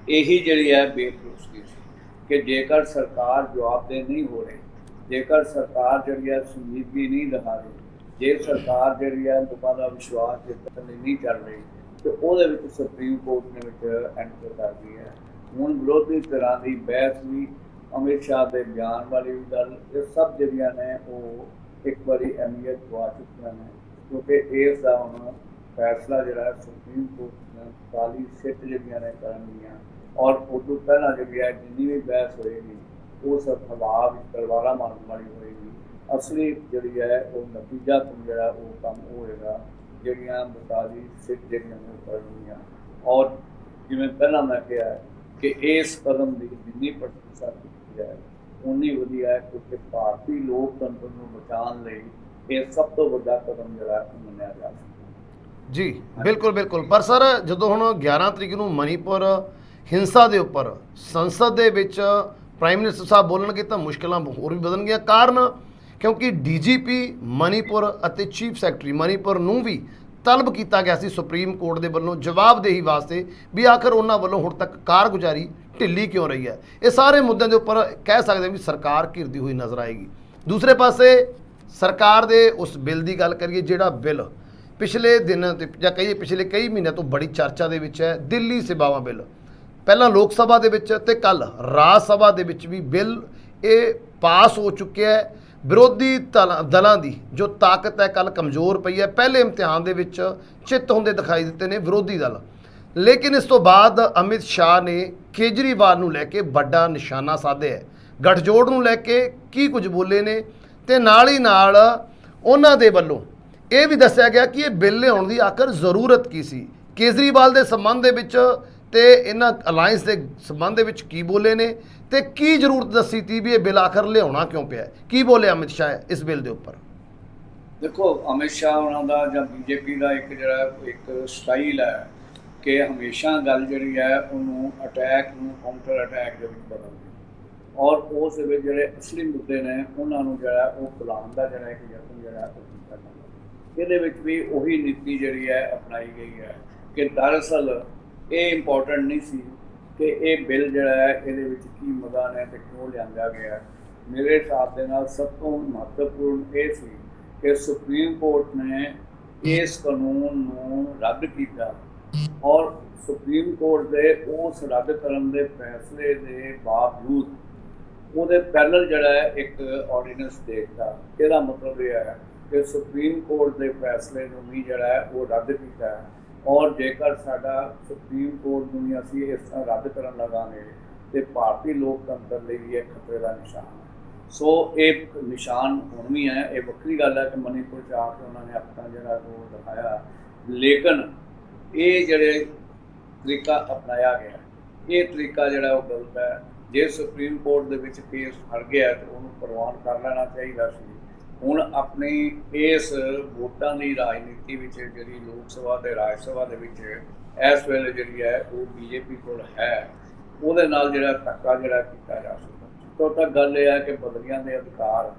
यही जिहड़ी है बेभरोसगी सी कि जेकर सरकार जवाबदेह नहीं हो रही, जेकर सरकार जिहड़ी है संजीदगी नहीं दिखा रही, जे सरकार जिहड़ी है लोगों का विश्वास जितने नहीं चल रही तो ਉਹਦੇ ਵਿੱਚ ਸੁਪਰੀਮ ਕੋਰਟ ਨੇ ਵਿੱਚ ਐਂਟਰ ਕਰ ਗਈ ਹੈ। ਹੁਣ ਵਿਰੋਧੀ ਧਿਰਾਂ ਦੀ ਬਹਿਸ ਵੀ, ਅਮਿਤ ਸ਼ਾਹ ਦੇ ਬਿਆਨ ਵਾਲੀ ਵੀ ਗੱਲ, ਇਹ ਸਭ ਜਿਹੜੀਆਂ ਨੇ ਉਹ ਇੱਕ ਵਾਰੀ ਅਹਿਮੀਅਤ ਗਵਾ ਚੁੱਕੀਆਂ ਨੇ ਕਿਉਂਕਿ ਇਸ ਦਾ ਹੁਣ ਫੈਸਲਾ ਜਿਹੜਾ ਸੁਪਰੀਮ ਕੋਰਟ ਨੇ 40 ਸਿੱਟ ਜਿਹੜੀਆਂ ਨੇ ਕਰਨਗੀਆਂ ਔਰ ਉਦੋਂ ਪਹਿਲਾਂ ਜਿਹੜੀ ਹੈ ਜਿੰਨੀ ਵੀ ਬਹਿਸ ਹੋਏਗੀ ਉਹ ਸਭ ਹਵਾ ਵਿੱਚ ਤਲਵਾਰਾਂ ਮਾਰਨ ਵਾਲੀ ਹੋਏਗੀ। ਅਸਲੀ ਜਿਹੜੀ ਹੈ ਉਹ ਨਤੀਜਾ ਜਿਹੜਾ ਉਹ ਕੰਮ ਹੋਏਗਾ ਜਿਹੜੀਆਂ 42 ਸਿੱਟ ਜਿਹੜੀਆਂ ਨੇ ਕਰਨਗੀਆਂ। ਔਰ ਜਿਵੇਂ ਪਹਿਲਾਂ ਮੈਂ ਕਿਹਾ ਕਿ ਇਸ ਕਦਮ ਦੀ ਜਿੰਨੀ ਪ੍ਰਸ਼ੰਸਾ ਕੀਤੀ ਜਾਏ ਉਨੀ ਵਧੀਆ ਹੈ ਕਿਉਂਕਿ ਭਾਰਤੀ ਲੋਕਤੰਤਰ ਨੂੰ ਬਚਾਉਣ ਲਈ ਇਹ ਸਭ ਤੋਂ ਵੱਡਾ ਕਦਮ ਜਿਹੜਾ ਮੰਨਿਆ ਜਾ ਸਕਦਾ। ਜੀ ਬਿਲਕੁਲ ਬਿਲਕੁਲ। ਪਰ ਸਰ ਜਦੋਂ ਹੁਣ 11 ਤਰੀਕ ਨੂੰ ਮਨੀਪੁਰ ਹਿੰਸਾ ਦੇ ਉੱਪਰ ਸੰਸਦ ਦੇ ਵਿੱਚ ਪ੍ਰਾਈਮ ਮਿਨਿਸਟਰ ਸਾਹਿਬ ਬੋਲਣਗੇ ਤਾਂ ਮੁਸ਼ਕਿਲਾਂ ਹੋਰ ਵੀ ਵਧਣਗੀਆਂ। ਕਾਰਨ ਕਿਉਂਕਿ ਡੀਜੀਪੀ ਮਨੀਪੁਰ ਅਤੇ ਚੀਫ ਸੈਕਟਰੀ ਮਨੀਪੁਰ ਨੂੰ ਵੀ ਤਲਬ ਕੀਤਾ ਗਿਆ ਸੀ ਸੁਪਰੀਮ ਕੋਰਟ ਦੇ ਵੱਲੋਂ ਜਵਾਬਦੇਹੀ ਵਾਸਤੇ ਵੀ ਆਖਰ ਉਹਨਾਂ ਵੱਲੋਂ ਹੁਣ ਤੱਕ ਕਾਰਗੁਜ਼ਾਰੀ ਢਿੱਲੀ ਕਿਉਂ ਰਹੀ ਹੈ। ਇਹ ਸਾਰੇ ਮੁੱਦਿਆਂ ਦੇ ਉੱਪਰ ਕਹਿ ਸਕਦੇ ਵੀ ਸਰਕਾਰ ਘਿਰਦੀ ਹੋਈ ਨਜ਼ਰ ਆਏਗੀ। ਦੂਸਰੇ ਪਾਸੇ ਸਰਕਾਰ ਦੇ ਉਸ ਬਿੱਲ ਦੀ ਗੱਲ ਕਰੀਏ ਜਿਹੜਾ ਬਿੱਲ ਪਿਛਲੇ ਦਿਨ ਜਾਂ ਕਹੀਏ ਪਿਛਲੇ ਕਈ ਮਹੀਨਿਆਂ ਤੋਂ ਬੜੀ ਚਰਚਾ ਦੇ ਵਿੱਚ ਹੈ, ਦਿੱਲੀ ਸੇਵਾਵਾਂ ਬਿੱਲ। ਪਹਿਲਾਂ ਲੋਕ ਸਭਾ ਦੇ ਵਿੱਚ ਤੇ ਕੱਲ ਰਾਜ ਸਭਾ ਦੇ ਵਿੱਚ ਵੀ ਬਿੱਲ ਇਹ ਪਾਸ ਹੋ ਚੁੱਕਿਆ ਹੈ। ਵਿਰੋਧੀ ਦਲਾਂ ਦੀ ਜੋ ਤਾਕਤ ਹੈ ਕੱਲ ਕਮਜ਼ੋਰ ਪਈ ਹੈ। ਪਹਿਲੇ ਇਮਤਿਹਾਨ ਦੇ ਵਿੱਚ ਚਿੱਤ ਹੁੰਦੇ ਦਿਖਾਈ ਦਿੱਤੇ ਨੇ ਵਿਰੋਧੀ ਦਲ, ਲੇਕਿਨ ਇਸ ਤੋਂ ਬਾਅਦ ਅਮਿਤ ਸ਼ਾਹ ਨੇ ਕੇਜਰੀਵਾਲ ਨੂੰ ਲੈ ਕੇ ਵੱਡਾ ਨਿਸ਼ਾਨਾ ਸਾਧਿਆ ਹੈ। ਗੱਠਜੋੜ ਨੂੰ ਲੈ ਕੇ ਕੀ ਕੁਝ ਬੋਲੇ ਨੇ ਤੇ ਨਾਲ ਹੀ ਨਾਲ ਉਹਨਾਂ ਦੇ ਵੱਲੋਂ ਇਹ ਵੀ ਦੱਸਿਆ ਗਿਆ ਕਿ ਇਹ ਬਿੱਲ ਲਿਆਉਣ ਦੀ ਆਖਰ ਜ਼ਰੂਰਤ ਕੀ ਸੀ। ਕੇਜਰੀਵਾਲ ਦੇ ਸੰਬੰਧ ਦੇ ਵਿੱਚ ਤੇ ਇਹਨਾਂ ਅਲਾਇੰਸ ਦੇ ਸੰਬੰਧ ਦੇ ਵਿੱਚ ਕੀ ਬੋਲੇ ਨੇ ਤੇ ਕੀ ਜ਼ਰੂਰਤ ਦੱਸੀ ਤੀ ਵੀ ਇਹ ਬਿੱਲ ਆਖਰ ਲਿਆਉਣਾ ਕਿਉਂ ਪਿਆ, ਕੀ ਬੋਲੇ ਅਮਿਤ ਸ਼ਾਹ ਇਸ ਬਿੱਲ ਦੇ ਉੱਪਰ। ਦੇਖੋ ਅਮਿਤ ਸ਼ਾਹ ਉਹਨਾਂ ਦਾ ਜਾਂ ਬੀਜੇਪੀ ਦਾ ਇੱਕ ਜਿਹੜਾ ਇੱਕ ਸਟਾਈਲ ਹੈ ਕਿ ਹਮੇਸ਼ਾ ਗੱਲ ਜਿਹੜੀ ਹੈ ਉਹਨੂੰ ਅਟੈਕ ਨੂੰ ਕਾਊਂਟਰ ਅਟੈਕ ਦੇ ਵਿੱਚ ਬਦਲਦੀ ਔਰ ਉਸ ਦੇ ਵਿੱਚ ਜਿਹੜੇ ਅਸਲੀ ਮੁੱਦੇ ਨੇ ਉਹਨਾਂ ਨੂੰ ਜਿਹੜਾ ਉਹ ਬੁਲਾਉਣ ਦਾ ਜਿਹੜਾ ਇੱਕ ਯਤਨ ਜਿਹੜਾ ਉਹ ਕੀਤਾ ਜਾਂਦਾ। ਇਹਦੇ ਵਿੱਚ ਵੀ ਉਹੀ ਨੀਤੀ ਜਿਹੜੀ ਹੈ ਅਪਣਾਈ ਗਈ ਹੈ ਕਿ ਦਰਅਸਲ ਇਹ ਇੰਪੋਰਟੈਂਟ ਨਹੀਂ ਸੀ ਕਿ ਇਹ ਬਿੱਲ ਜਿਹੜਾ ਹੈ ਇਹਦੇ ਵਿੱਚ ਕੀ ਮੁੱਦਾ ਨੇ ਤੇ ਕਿਉਂ ਲਿਆਂਦਾ ਗਿਆ। ਮੇਰੇ ਹਿਸਾਬ ਦੇ ਨਾਲ ਸਭ ਤੋਂ ਮਹੱਤਵਪੂਰਨ ਇਹ ਸੀ ਕਿ ਸੁਪਰੀਮ ਕੋਰਟ ਨੇ ਇਸ ਕਾਨੂੰਨ ਨੂੰ ਰੱਦ ਕੀਤਾ ਔਰ ਸੁਪਰੀਮ ਕੋਰਟ ਦੇ ਉਸ ਰੱਦ ਕਰਨ ਦੇ ਫੈਸਲੇ ਦੇ ਬਾਵਜੂਦ ਉਹਦੇ ਪੈਨਲ ਜਿਹੜਾ ਹੈ ਇੱਕ ਆਰਡੀਨੈਂਸ ਦੇ ਦਿੱਤਾ। ਇਹਦਾ ਮਤਲਬ ਇਹ ਹੈ ਕਿ ਸੁਪਰੀਮ ਕੋਰਟ ਦੇ ਫੈਸਲੇ ਨੂੰ ਵੀ ਜਿਹੜਾ ਹੈ ਉਹ ਰੱਦ ਕੀਤਾ ਹੈ ਔਰ ਜੇਕਰ ਸਾਡਾ ਸੁਪਰੀਮ ਕੋਰਟ ਨੂੰ ਵੀ ਅਸੀਂ ਇਸ ਤਰ੍ਹਾਂ ਰੱਦ ਕਰਨ ਲਗਾਂਗੇ ਤੇ ਭਾਰਤੀ ਲੋਕਤੰਤਰ ਲਈ ਵੀ ਇਹ ਖਤਰੇ ਦਾ ਨਿਸ਼ਾਨ ਹੈ। ਸੋ ਇਹ ਨਿਸ਼ਾਨ ਹੁਣ ਵੀ ਹੈ। ਇਹ ਵੱਖਰੀ ਗੱਲ ਹੈ ਕਿ ਮਨੀਪੁਰ 'ਚ ਆ ਕੇ ਉਹਨਾਂ ਨੇ ਆਪਣਾ ਜਿਹੜਾ ਰੋਲ ਦਿਖਾਇਆ, ਲੇਕਿਨ ਇਹ ਜਿਹੜੇ ਤਰੀਕਾ ਅਪਣਾਇਆ ਗਿਆ ਇਹ ਤਰੀਕਾ ਜਿਹੜਾ ਉਹ ਗਲਤ ਹੈ। ਜੇ ਸੁਪਰੀਮ ਕੋਰਟ ਦੇ ਵਿੱਚ ਕੇਸ ਹਰ ਗਿਆ ਤਾਂ ਉਹਨੂੰ ਪ੍ਰਵਾਨ ਕਰ ਲੈਣਾ ਚਾਹੀਦਾ ਸੀ। ਹੁਣ ਆਪਣੀ ਇਸ ਵੋਟਾਂ ਦੀ ਰਾਜਨੀਤੀ ਵਿੱਚ ਜਿਹੜੀ ਲੋਕ ਸਭਾ ਤੇ ਰਾਜ ਸਭਾ ਦੇ ਵਿੱਚ ਇਸ ਵੇਲੇ ਜਿਹੜੀ ਹੈ ਉਹ ਬੀਜੇਪੀ ਕੋਲ ਹੈ, ਉਹਦੇ ਨਾਲ ਜਿਹੜਾ ਧੱਕਾ ਜਿਹੜਾ ਕੀਤਾ ਜਾ ਸਕਦਾ। ਤੋਂ ਤੱਕ ਗੱਲ ਇਹ ਹੈ ਕਿ ਬਦਲੀਆਂ ਦੇ ਅਧਿਕਾਰ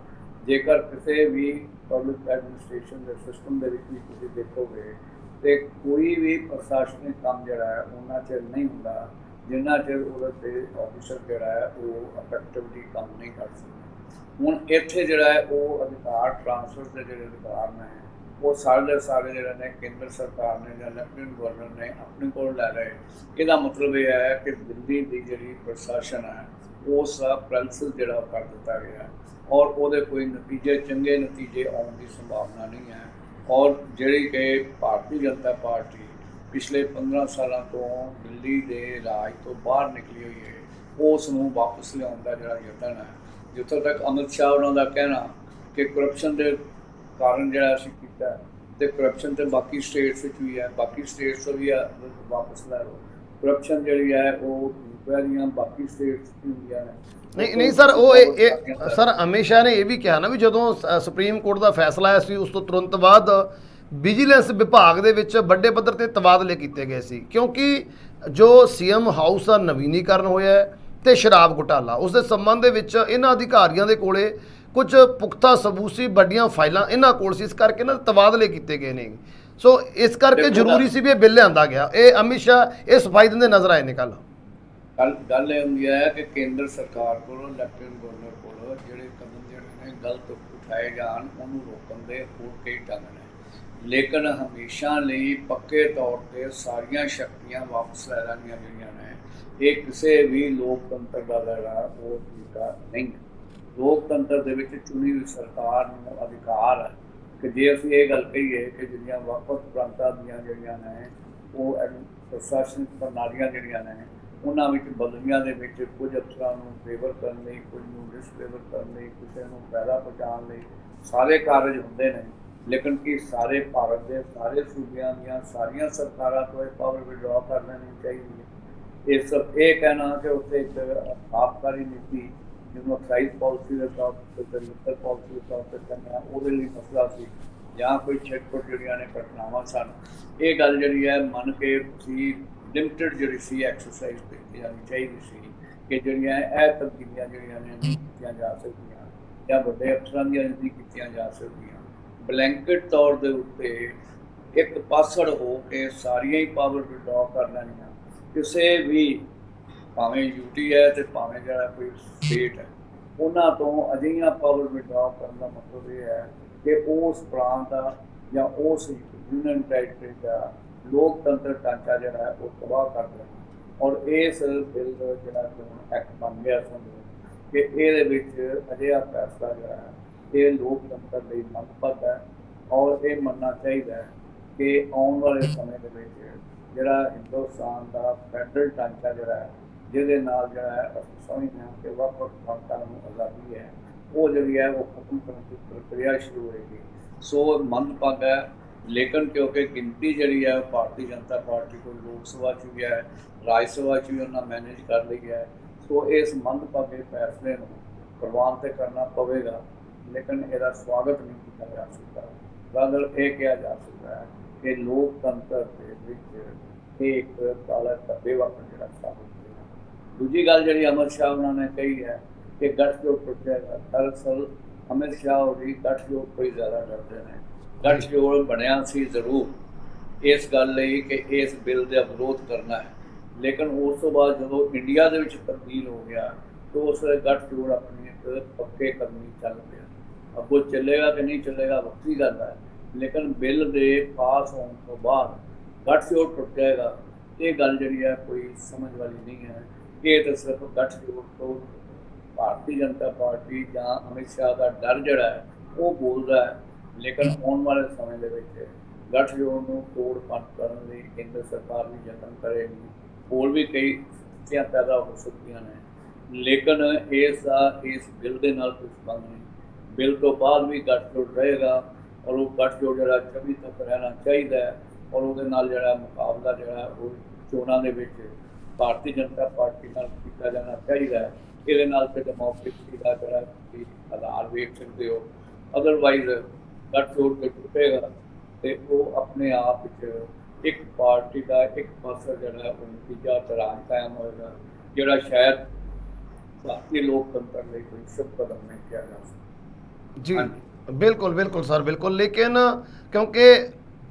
ਜੇਕਰ ਕਿਸੇ ਵੀ ਪਬਲਿਕ ਐਡਮਿਨਿਸਟ੍ਰੇਸ਼ਨ ਦੇ ਸਿਸਟਮ ਦੇ ਵਿੱਚ ਵੀ ਤੁਸੀਂ ਦੇਖੋਗੇ ਤੇ ਕੋਈ ਵੀ ਪ੍ਰਸ਼ਾਸਨਿਕ ਕੰਮ ਜਿਹੜਾ ਹੈ ਉਹਨਾਂ ਚਿਰ ਨਹੀਂ ਹੁੰਦਾ ਜਿੰਨਾ ਚਿਰ ਉਹਦੇ ਤੇ ਆਫਿਸਰ ਜਿਹੜਾ ਹੈ ਉਹ ਇਫੈਕਟਿਵਲੀ ਕੰਮ ਨਹੀਂ ਕਰ ਸਕਦਾ। ਹੁਣ ਇੱਥੇ ਜਿਹੜਾ ਹੈ ਉਹ ਅਧਿਕਾਰ ਟਰਾਂਸਫਰ ਦੇ ਜਿਹੜੇ ਅਧਿਕਾਰ ਨੇ ਉਹ ਸਾਰੇ ਜਿਹੜੇ ਨੇ ਕੇਂਦਰ ਸਰਕਾਰ ਨੇ ਜਾਂ ਲੈਫਟੀਨੈਂਟ ਗਵਰਨਰ ਨੇ ਆਪਣੇ ਕੋਲ ਲੈ ਲਏ। ਇਹਦਾ ਮਤਲਬ ਇਹ ਹੈ ਕਿ ਦਿੱਲੀ ਦੀ ਜਿਹੜੀ ਪ੍ਰਸ਼ਾਸਨ ਹੈ ਉਸ ਦਾ ਪ੍ਰਿੰਸੀਪਲ ਜਿਹੜਾ ਕਰ ਦਿੱਤਾ ਗਿਆ ਔਰ ਉਹਦੇ ਕੋਈ ਨਤੀਜੇ ਚੰਗੇ ਨਤੀਜੇ ਆਉਣ ਦੀ ਸੰਭਾਵਨਾ ਨਹੀਂ ਹੈ। ਔਰ ਜਿਹੜੀ ਕਿ ਭਾਰਤੀ ਜਨਤਾ ਪਾਰਟੀ ਪਿਛਲੇ 15 ਸਾਲਾਂ ਤੋਂ ਦਿੱਲੀ ਦੇ ਰਾਜ ਤੋਂ ਬਾਹਰ ਨਿਕਲੀ ਹੋਈ ਹੈ ਉਸ ਨੂੰ ਵਾਪਸ ਲਿਆਉਣ ਦਾ ਜਿਹੜਾ ਯਤਨ ਹੈ। ਜਿੱਥੋਂ ਤੱਕ ਅਮਿਤ ਸ਼ਾਹ ਉਹਨਾਂ ਦਾ ਕਹਿਣਾ ਕਿ ਕਰਪਸ਼ਨ ਦੇ ਕਾਰਨ ਜਿਹੜਾ ਅਸੀਂ ਕੀਤਾ, ਤੇ ਕਰਪਸ਼ਨ ਤੇ ਬਾਕੀ ਸਟੇਟਸ ਵਿੱਚ ਵੀ ਹੈ, ਬਾਕੀ ਸਟੇਟਸ ਤੋਂ ਵੀ ਵਾਪਸ ਲੈ ਲਓ। ਕਰਪਸ਼ਨ ਜਿਹੜੀ ਹੈ ਉਹ ਦੀਆਂ ਬਾਕੀ ਸਟੇਟਸ ਵੀ ਹੁੰਦੀਆਂ ਨੇ। ਨਹੀਂ ਸਰ, ਉਹ ਸਰ ਅਮਿਤ ਸ਼ਾਹ ਨੇ ਇਹ ਵੀ ਕਿਹਾ ਨਾ ਵੀ ਜਦੋਂ ਸੁਪਰੀਮ ਕੋਰਟ ਦਾ ਫੈਸਲਾ ਆਇਆ ਸੀ ਉਸ ਤੋਂ ਤੁਰੰਤ ਬਾਅਦ ਵਿਜੀਲੈਂਸ ਵਿਭਾਗ ਦੇ ਵਿੱਚ ਵੱਡੇ ਪੱਧਰ ਤੇ ਤਬਾਦਲੇ ਕੀਤੇ ਗਏ ਸੀ, ਕਿਉਂਕਿ ਜੋ ਸੀਐਮ ਹਾਊਸ ਦਾ ਨਵੀਨੀਕਰਨ ਹੋਇਆ ਤੇ ਸ਼ਰਾਬ ਘੁਟਾਲਾ, ਉਸ ਦੇ ਸੰਬੰਧ ਦੇ ਵਿੱਚ ਇਹਨਾਂ ਅਧਿਕਾਰੀਆਂ ਦੇ ਕੋਲੇ ਕੁਝ ਪੁਖਤਾ ਸਬੂਤ ਸੀ, ਵੱਡੀਆਂ ਫਾਈਲਾਂ ਇਹਨਾਂ ਕੋਲ ਸੀ, ਇਸ ਕਰਕੇ ਨਾ ਤਬਾਦਲੇ ਕੀਤੇ ਗਏ ਨੇ। ਸੋ ਇਸ ਕਰਕੇ ਜ਼ਰੂਰੀ ਸੀ ਵੀ ਇਹ ਬਿੱਲ ਲਿਆਂਦਾ ਗਿਆ। ਇਹ ਅਮਿਤ ਸ਼ਾਹ ਇਹ ਸਫਾਈ ਦਿੰਦੇ ਨਜ਼ਰ ਆਏ ਨੇ। ਗੱਲ ਇਹ ਹੁੰਦੀ ਹੈ ਕਿ ਕੇਂਦਰ ਸਰਕਾਰ ਕੋਲੋਂ ਲੈਫਟੀਨੈਂਟ ਗਵਰਨਰ ਕੋਲ ਜਿਹੜੇ ਕਦਮ ਜਿਹੜੇ ਨੇ ਗਲਤ ਉਠਾਏ ਜਾਣ, ਉਹਨੂੰ ਰੋਕਣ ਦੇ ਹੋਰ ਕਈ ਢੰਗ ਨੇ, ਲੇਕਿਨ ਹਮੇਸ਼ਾ ਲਈ ਪੱਕੇ ਤੌਰ 'ਤੇ ਸਾਰੀਆਂ ਸ਼ਕਤੀਆਂ ਵਾਪਸ ਲੈ ਲੈਣੀਆਂ ਜਿਹੜੀਆਂ ਨੇ, ਇਹ ਕਿਸੇ ਵੀ ਲੋਕਤੰਤਰ ਦਾ ਜਿਹੜਾ ਉਹ ਤਰੀਕਾ ਨਹੀਂ ਹੈ। ਲੋਕਤੰਤਰ ਦੇ ਵਿੱਚ ਚੁਣੀ ਹੋਈ ਸਰਕਾਰ ਨੂੰ ਅਧਿਕਾਰ ਹੈ ਕਿ ਜੇ ਅਸੀਂ ਇਹ ਗੱਲ ਕਹੀਏ ਕਿ ਜਿਹੜੀਆਂ ਵੱਖ-ਵੱਖ ਪ੍ਰਾਂਤਾਂ ਦੀਆਂ ਜਿਹੜੀਆਂ ਨੇ ਉਹ ਪ੍ਰਸ਼ਾਸਨਿਕ ਪ੍ਰਣਾਲੀਆਂ ਜਿਹੜੀਆਂ ਨੇ ਉਹਨਾਂ ਵਿੱਚ ਬਦਲੀਆਂ ਦੇ ਵਿੱਚ ਕੁਝ ਅਫਸਰਾਂ ਨੂੰ ਫੇਵਰ ਕਰਨ ਲਈ, ਕੁਝ ਨੂੰ ਡਿਸਫੇਵਰ ਕਰਨ ਲਈ, ਕਿਸੇ ਨੂੰ ਫਾਇਦਾ ਪਹੁੰਚਾਉਣ ਲਈ ਸਾਰੇ ਕਾਰਜ ਹੁੰਦੇ ਨੇ, ਲੇਕਿਨ ਕਿ ਸਾਰੇ ਭਾਰਤ ਦੇ ਸਾਰੇ ਸੂਬਿਆਂ ਦੀਆਂ ਸਾਰੀਆਂ ਸਰਕਾਰਾਂ ਤੋਂ ਇਹ ਪਾਵਰ ਵਿਡਰਾਅ ਕਰ ਲੈਣੀ ਚਾਹੀਦੀ ਹੈ। ਇਹ ਕਹਿਣਾ ਕਿ ਉੱਥੇ ਇੱਕ ਆਬਕਾਰੀ ਨੀਤੀ ਜਿਹਨੂੰ ਐਕਸਾਈਜ਼ ਪਾਲਿਸੀ ਦੇ ਤੌਰ 'ਤੇ ਲਿਕਰ ਪਾਲਿਸੀ ਦੇ ਤੌਰ 'ਤੇ ਕਰਨਾ, ਉਹਦੇ ਲਈ ਮਸਲਾ ਸੀ, ਜਾਂ ਕੋਈ ਛਿੱਟ-ਪੁੱਟ ਜਿਹੜੀਆਂ ਨੇ ਘਟਨਾਵਾਂ ਸਨ, ਇਹ ਗੱਲ ਜਿਹੜੀ ਹੈ ਮੰਨ ਕੇ ਤੁਸੀਂ ਲਿਮਟਿਡ ਜਿਹੜੀ ਸੀ ਐਕਸਰਸਾਈਜ਼ ਕੀਤੀ ਜਾਣੀ ਚਾਹੀਦੀ ਸੀ ਕਿ ਜਿਹੜੀਆਂ ਇਹ ਤਬਦੀਲੀਆਂ ਜਿਹੜੀਆਂ ਨੇ ਨਹੀਂ ਕੀਤੀਆਂ ਜਾ ਸਕਦੀਆਂ ਜਾਂ ਵੱਡੇ ਅਫਸਰਾਂ ਦੀਆਂ ਨਹੀਂ ਕੀਤੀਆਂ ਜਾ ਸਕਦੀਆਂ। ਬਲੈਂਕਟ ਤੌਰ ਦੇ ਉੱਤੇ ਇੱਕ ਪਾਸੜ ਹੋ ਕੇ ਸਾਰੀਆਂ ਹੀ ਪਾਵਰ ਵਿਡਰਾਅ ਕਰ ਲੈਣੀਆਂ, ਕਿਸੇ ਵੀ ਭਾਵੇਂ ਯੂਟੀ ਹੈ ਤੇ ਭਾਵੇਂ ਜਿਹੜਾ ਕੋਈ ਸਟੇਟ ਹੈ, ਉਹਨਾਂ ਤੋਂ ਅਜਿਹੀਆਂ ਪਾਵਰ ਵਿਡਰਾਅ ਕਰਨ ਦਾ ਮਤਲਬ ਇਹ ਹੈ ਕਿ ਉਸ ਪ੍ਰਾਂਤ ਦਾ ਜਾਂ ਉਸ ਯੂਨੀਅਨ ਟੈਰੀਟਰੀ ਦਾ ਲੋਕਤੰਤਰ ਢਾਂਚਾ ਜਿਹੜਾ ਹੈ ਉਹ ਤਬਾਹ ਕਰ ਦੇਣਾ। ਔਰ ਇਸ ਬਿੱਲ ਜਿਹੜਾ ਹੁਣ ਐਕਟ ਬਣ ਗਿਆ ਸਮਝੋ ਕਿ ਇਹਦੇ ਵਿੱਚ ਅਜਿਹਾ ਫੈਸਲਾ ਜਿਹੜਾ ਹੈ ਇਹ ਲੋਕਤੰਤਰ ਲਈ ਮੰਦਭਾਗਾ ਹੈ, ਔਰ ਇਹ ਮੰਨਣਾ ਚਾਹੀਦਾ ਹੈ ਕਿ ਆਉਣ ਵਾਲੇ ਸਮੇਂ ਦੇ ਵਿੱਚ ਜਿਹੜਾ ਹਿੰਦੁਸਤਾਨ ਦਾ ਫੈਡਰਲ ਢਾਂਚਾ ਜਿਹੜਾ ਹੈ, ਜਿਹਦੇ ਨਾਲ ਜਿਹੜਾ ਹੈ ਅਸੀਂ ਸਮਝਦੇ ਹਾਂ ਕਿ ਵੱਖ-ਵੱਖ ਪ੍ਰਾਂਤਾਂ ਨੂੰ ਆਜ਼ਾਦੀ ਹੈ, ਉਹ ਜਿਹੜੀ ਹੈ ਉਹ ਖਤਮ ਕਰਨ ਦੀ ਪ੍ਰਕਿਰਿਆ ਸ਼ੁਰੂ ਹੋਏਗੀ। ਸੋ ਮੰਦਭਾਗਾ ਹੈ, ਲੇਕਿਨ ਕਿਉਂਕਿ ਗਿਣਤੀ ਜਿਹੜੀ ਹੈ ਭਾਰਤੀ ਜਨਤਾ ਪਾਰਟੀ ਕੋਲ ਲੋਕ ਸਭਾ 'ਚ ਵੀ ਹੈ, ਰਾਜ ਸਭਾ 'ਚ ਵੀ ਉਹਨਾਂ ਮੈਨੇਜ ਕਰ ਲਈ ਹੈ। ਸੋ ਇਸ ਮੰਦਭਾਗੇ ਫੈਸਲੇ ਨੂੰ ਪ੍ਰਵਾਨ ਤੇ ਕਰਨਾ ਪਵੇਗਾ, ਲੇਕਿਨ ਇਹਦਾ ਸਵਾਗਤ ਨਹੀਂ ਕੀਤਾ ਜਾ ਸਕਦਾ। ਰਾਦਰ ਇਹ ਕਿਹਾ ਜਾ ਸਕਦਾ ਹੈ ਕਿ ਲੋਕਤੰਤਰ ਦੇ ਵਿੱਚ ਇਹ ਇੱਕ ਕਾਲਾ ਧੱਬੇ ਵਾਂਗ ਜਿਹੜਾ ਸਾਬਤ ਹੋਇਆ। ਦੂਜੀ ਗੱਲ ਜਿਹੜੀ ਅਮਿਤ ਸ਼ਾਹ ਉਹਨਾਂ ਨੇ ਕਹੀ ਹੈ ਕਿ ਗੱਠਜੋੜ ਟੁੱਟ ਜਾਏਗਾ, ਦਰਅਸਲ ਅਮਿਤ ਸ਼ਾਹ ਉਹਦੀ ਗੱਠਜੋੜ ਕੋਈ ਜ਼ਿਆਦਾ ਡਰਦੇ ਨੇ। ਗੱਠਜੋੜ ਬਣਿਆ ਸੀ ਜ਼ਰੂਰ ਇਸ ਗੱਲ ਲਈ ਕਿ ਇਸ ਬਿੱਲ ਦਾ ਵਿਰੋਧ ਕਰਨਾ ਹੈ, ਲੇਕਿਨ ਉਸ ਤੋਂ ਬਾਅਦ ਜਦੋਂ ਇੰਡੀਆ ਦੇ ਵਿੱਚ ਤਬਦੀਲ ਹੋ ਗਿਆ ਤਾਂ ਉਸ ਗੱਠਜੋੜ ਆਪਣੀ ਇੱਕ ਪੱਕੇ ਕਦਮੀ ਚੱਲ ਪਿਆ। ਅੱਗੋਂ ਚੱਲੇਗਾ ਕਿ ਨਹੀਂ ਚੱਲੇਗਾ ਵੱਖਰੀ ਗੱਲ ਹੈ, ਲੇਕਿਨ ਬਿੱਲ ਦੇ ਪਾਸ ਹੋਣ ਤੋਂ ਬਾਅਦ ਗੱਠਜੋੜ ਟੁੱਟ ਜਾਏਗਾ, ਇਹ ਗੱਲ ਜਿਹੜੀ ਹੈ ਕੋਈ ਸਮਝ ਵਾਲੀ ਨਹੀਂ ਹੈ। ਇਹ ਤਾਂ ਸਿਰਫ ਗੱਠਜੋੜ ਤੋਂ ਭਾਰਤੀ ਜਨਤਾ ਪਾਰਟੀ ਜਾਂ ਅਮਿਤ ਸ਼ਾਹ ਦਾ ਡਰ ਜਿਹੜਾ ਹੈ ਉਹ ਬੋਲਦਾ ਹੈ, ਲੇਕਿਨ ਆਉਣ ਵਾਲੇ ਸਮੇਂ ਦੇ ਵਿੱਚ ਗੱਠਜੋੜ ਨੂੰ ਤੋੜ ਭੰਨ ਕਰਨ ਲਈ ਕੇਂਦਰ ਸਰਕਾਰ ਵੀ ਯਤਨ ਕਰੇਗੀ। ਹੋਰ ਵੀ ਕਈ ਸਥਿਤੀਆਂ ਪੈਦਾ ਹੋ ਸਕਦੀਆਂ ਨੇ, ਲੇਕਿਨ ਇਸ ਬਿੱਲ ਦੇ ਨਾਲ ਕੋਈ ਸੰਬੰਧ ਨਹੀਂ। ਬਿੱਲ ਤੋਂ ਬਾਅਦ ਵੀ ਗੱਠਜੋੜ ਰਹੇਗਾ ਔਰ ਉਹ ਗੱਠਜੋੜ ਜਿਹੜਾ 24 ਤੱਕ ਰਹਿਣਾ ਚਾਹੀਦਾ ਹੈ, ਔਰ ਉਹਦੇ ਨਾਲ ਜਿਹੜਾ ਮੁਕਾਬਲਾ ਜਿਹੜਾ ਉਹ ਚੋਣਾਂ ਦੇ ਵਿੱਚ ਭਾਰਤੀ ਜਨਤਾ ਪਾਰਟੀ ਨਾਲ ਕੀਤਾ ਜਾਣਾ ਚਾਹੀਦਾ ਹੈ। ਇਹਦੇ ਨਾਲ ਤੇ ਡੈਮੋਕ੍ਰੇਸੀ ਦਾ ਜਿਹੜਾ ਤੁਸੀਂ ਆਧਾਰ ਵੇਖ ਸਕਦੇ ਹੋ। ਅਦਰਵਾਈਜ਼ ਗੱਠਜੋੜ ਕੇ ਟੁੱਟੇਗਾ ਤੇ ਉਹ ਆਪਣੇ ਆਪ ਵਿੱਚ ਇੱਕ ਪਾਰਟੀ ਦਾ ਇੱਕ ਪਾਸਾ ਜਿਹੜਾ ਉਹ ਨਤੀਜਾ ਤਰਾਜ ਕਾਇਮ ਹੋਏਗਾ, ਜਿਹੜਾ ਸ਼ਾਇਦ ਭਾਰਤੀ ਲੋਕਤੰਤਰ ਲਈ ਕੋਈ ਸ਼ੁਭ ਕਦਮ ਨਹੀਂ ਕਿਹਾ ਜਾ ਸਕਦਾ। ਜੀ ਬਿਲਕੁਲ ਬਿਲकुल ਸਰ, ਬਿਲकुल। ਲੇਕਿਨ ਕਿਉਂਕਿ